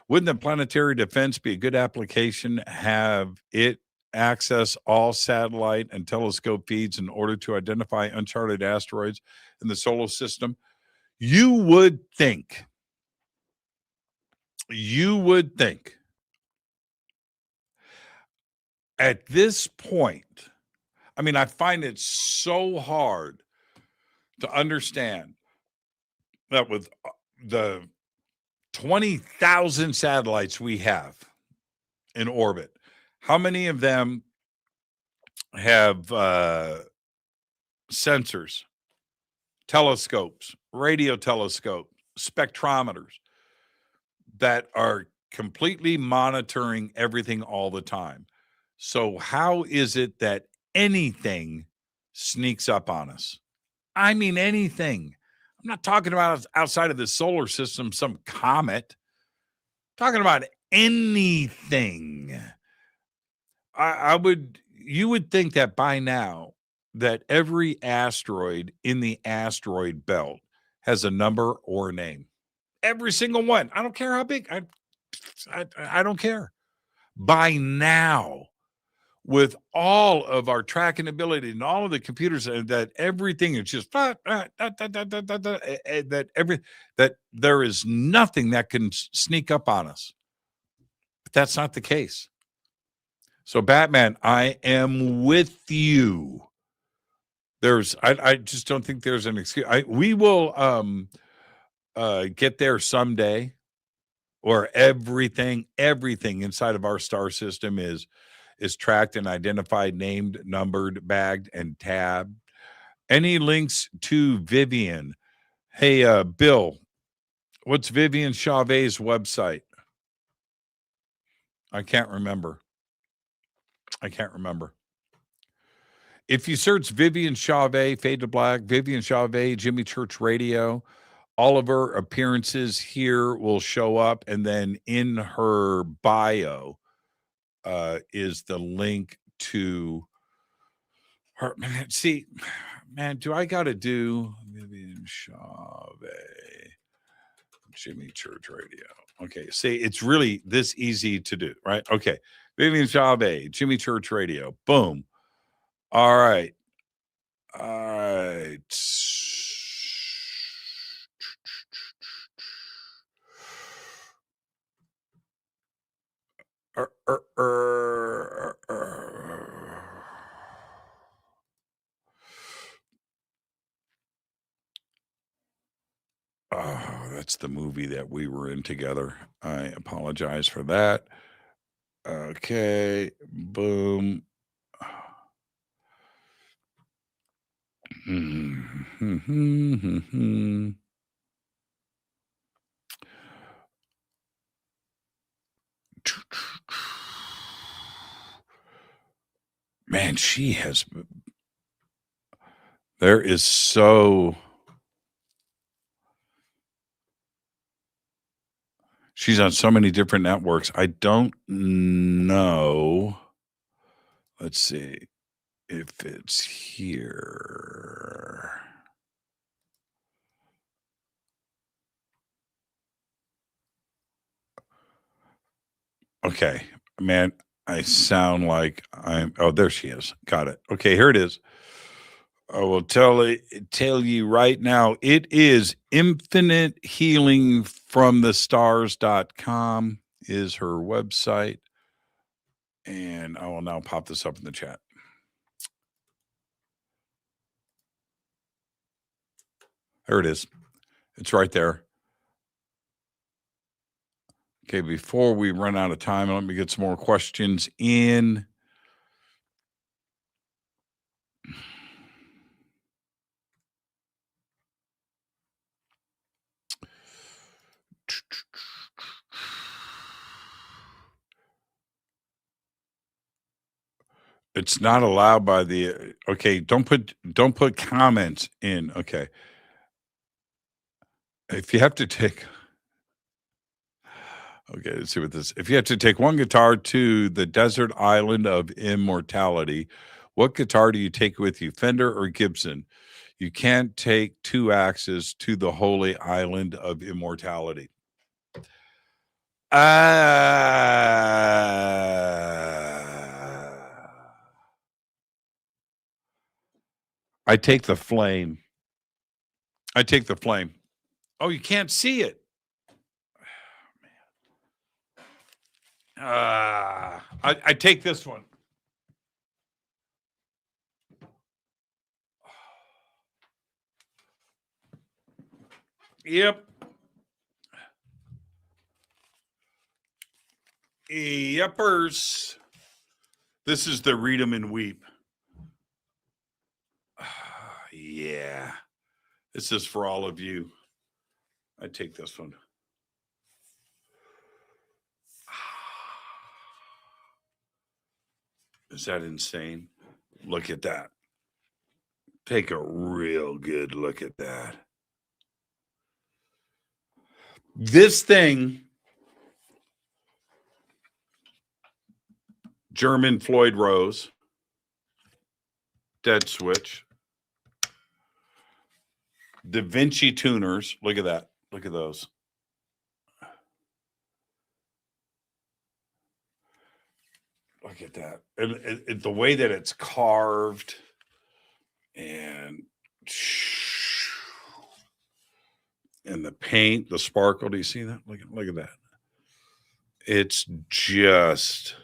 Wouldn't the planetary defense be a good application? Have it access all satellite and telescope feeds in order to identify uncharted asteroids in the solar system? You would think. At this point, I mean, I find it so hard to understand that with the 20,000 satellites we have in orbit, how many of them have sensors, telescopes, radio telescopes, spectrometers that are completely monitoring everything all the time? So how is it that anything sneaks up on us? I mean, anything. I'm not talking about outside of the solar system, some comet. I'm talking about anything. You would think that by now that every asteroid in the asteroid belt has a number or a name. Every single one. I don't care how big. I don't care. By now, with all of our tracking ability and all of the computers, that everything is just that there is nothing that can sneak up on us. But that's not the case. So Batman, I am with you. I just don't think there's an excuse. We will get there someday, where everything inside of our star system is tracked and identified, named, numbered, bagged, and tabbed. Any links to Vivian? Hey, Bill, what's Vivian Chavez' website? I can't remember. If you search Vivian Chavez, Fade to Black, Vivian Chavez, Jimmy Church Radio, all of her appearances here will show up, and then in her bio is the link to her. Man, see, man, do I got to do Vivian Chave, Jimmy Church Radio? Okay, see, it's really this easy to do, right? Okay, Vivian Chave, Jimmy Church Radio. Boom. All right. All right. Oh, that's the movie that we were in together. I apologize for that. Okay, boom. Man, she has. There is so. She's on so many different networks. I don't know. Let's see if it's here. Okay, man, I sound like I'm. Oh, there she is. Got it. Okay, here it is. I will tell you right now. It is infinitehealingfromthestars.com is her website. And I will now pop this up in the chat. There it is. It's right there. Okay, before we run out of time, let me get some more questions in. It's not allowed by the. Okay, don't put comments in. Okay. If you have to take. Okay, let's see what this. If you have to take one guitar to the desert island of immortality, what guitar do you take with you, Fender or Gibson? You can't take two axes to the holy island of immortality. I take the flame. I take the flame. Oh, you can't see it. Oh, man. I take this one. Yep. Yepers. This is the Read 'em and Weep. Yeah. This is for all of you. I take this one. Is that insane? Look at that. Take a real good look at that. This thing, German Floyd Rose, Dead Switch, Da Vinci tuners. Look at that. Look at those. Look at that. And the way that it's carved and the paint, the sparkle. Do you see that? Look at that. It's just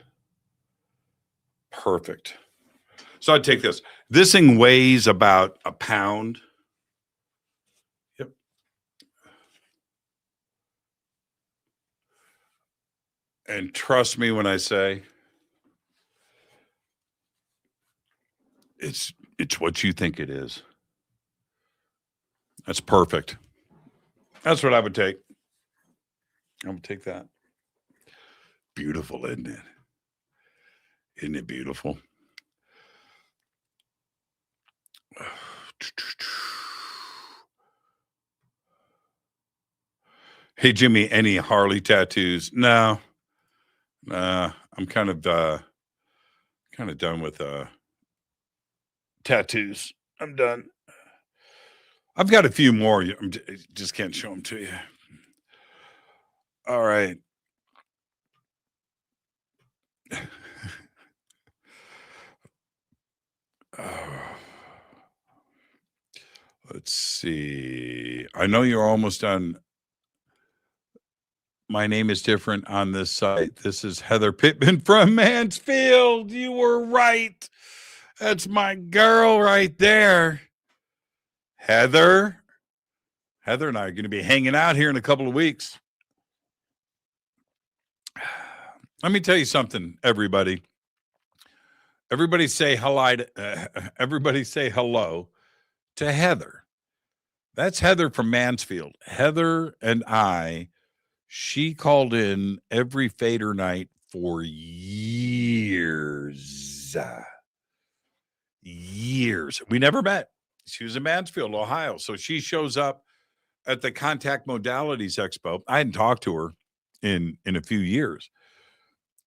perfect. So I'd take this. This thing weighs about a pound. Yep. And trust me when I say it's what you think it is. That's perfect. That's what I would take. I would take that. Beautiful, isn't it? Isn't it beautiful? Hey, Jimmy, any Harley tattoos? No. I'm kind of kind of done with tattoos. I'm done. I've got a few more. Just can't show them to you. All right. Let's see. I know you're almost done. My name is different on this site. This is Heather Pittman from Mansfield. You were right. That's my girl right there. Heather and I are going to be hanging out here in a couple of weeks. Let me tell you something, everybody. Everybody say hello to Heather. That's Heather from Mansfield. Heather and I, she called in every Fader night for years. Years. We never met. She was in Mansfield, Ohio. So she shows up at the Contact Modalities Expo. I hadn't talked to her in a few years.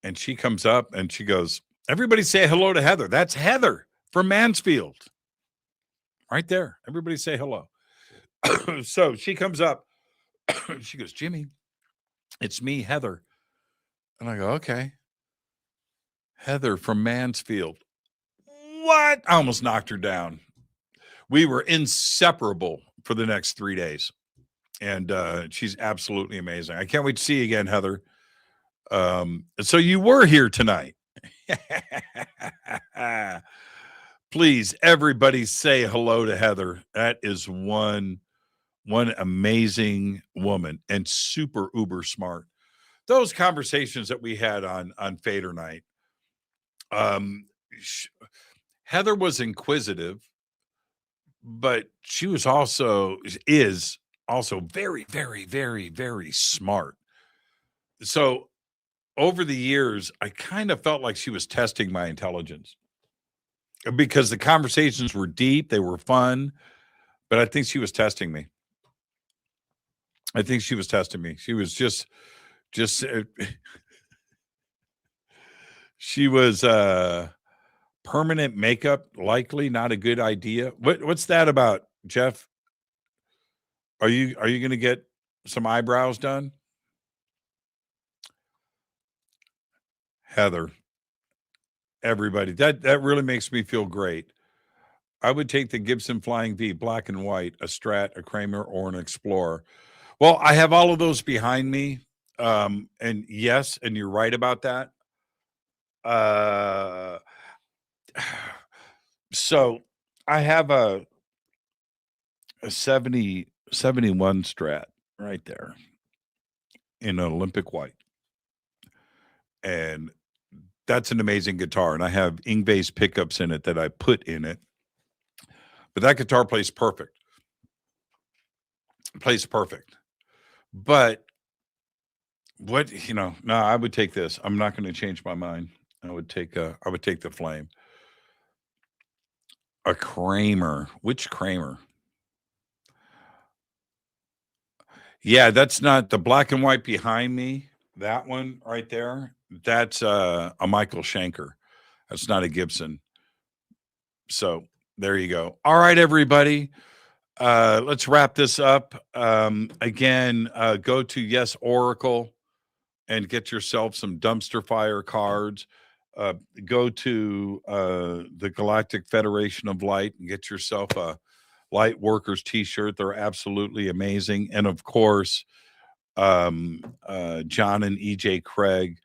And she comes up and she goes, everybody say hello to Heather. That's Heather from Mansfield. Right there. Everybody say hello. So she comes up. She goes, Jimmy, it's me, Heather. And I go, okay. Heather from Mansfield. What? I almost knocked her down. We were inseparable for the next 3 days. And she's absolutely amazing. I can't wait to see you again, Heather. So you were here tonight. Please, everybody say hello to Heather. That is one amazing woman and super uber smart. Those conversations that we had on Fader night. Heather was inquisitive, but she was is also very, very, very, very smart. So over the years, I kind of felt like she was testing my intelligence because the conversations were deep. They were fun, but I think she was testing me. She was just she was permanent makeup, likely not a good idea. What's that about, Jeff? Are you going to get some eyebrows done? Heather, everybody, that really makes me feel great. I would take the Gibson Flying V, black and white, a Strat, a Kramer, or an Explorer. Well, I have all of those behind me. And yes, and you're right about that. So I have a 71 Strat right there in an Olympic white. And that's an amazing guitar. And I have Ingves pickups in it that I put in it. But that guitar plays perfect. But no, I would take this. I'm not going to change my mind. I would take the Flame. A Kramer. Which Kramer? Yeah, that's not the black and white behind me. That one right there. That's a Michael Schenker. That's not a Gibson. So there you go. All right, everybody. Let's wrap this up. Again, go to Yes Oracle and get yourself some dumpster fire cards. Go to the Galactic Federation of Light and get yourself a Light Workers t-shirt. They're absolutely amazing. And of course, John and EJ Craig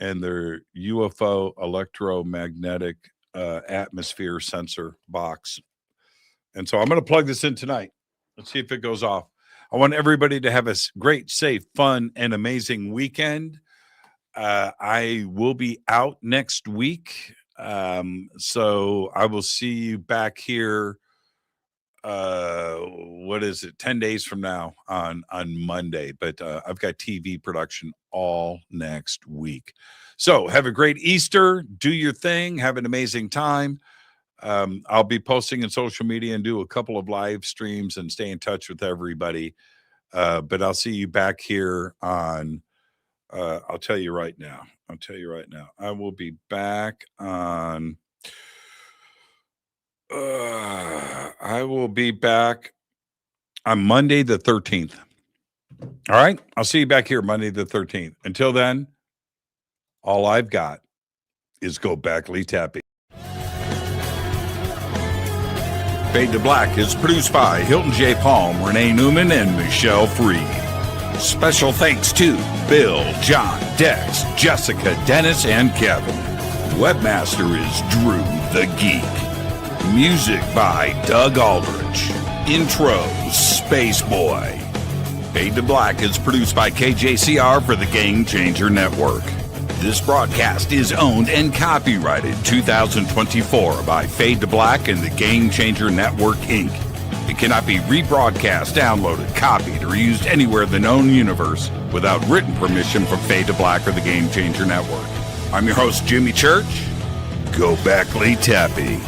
and their UFO electromagnetic atmosphere sensor box. And so I'm going to plug this in tonight. Let's see if it goes off. I want everybody to have a great, safe, fun, and amazing weekend. I will be out next week. So I will see you back here. 10 days from now on Monday, but I've got TV production all next week. So have a great Easter, do your thing, have an amazing time. I'll be posting in social media and do a couple of live streams and stay in touch with everybody. But I'll see you back here on I'll tell you right now. I will be back on. I will be back on Monday the 13th. All right. I'll see you back here Monday the 13th. Until then, all I've got is go back Lee Tappy. Fade to Black is produced by Hilton J. Palm, Renee Newman, and Michelle Freed. Special thanks to Bill, John, Dex, Jessica, Dennis, and Kevin. Webmaster is Drew the Geek. Music by Doug Aldrich. Intro, Space Boy. Fade to Black is produced by KJCR for the Game Changer Network. This broadcast is owned and copyrighted 2024 by Fade to Black and the Game Changer Network, Inc. It cannot be rebroadcast, downloaded, copied, or used anywhere in the known universe without written permission from Fade to Black or the Game Changer Network. I'm your host, Jimmy Church. Go back, Lee Tappy.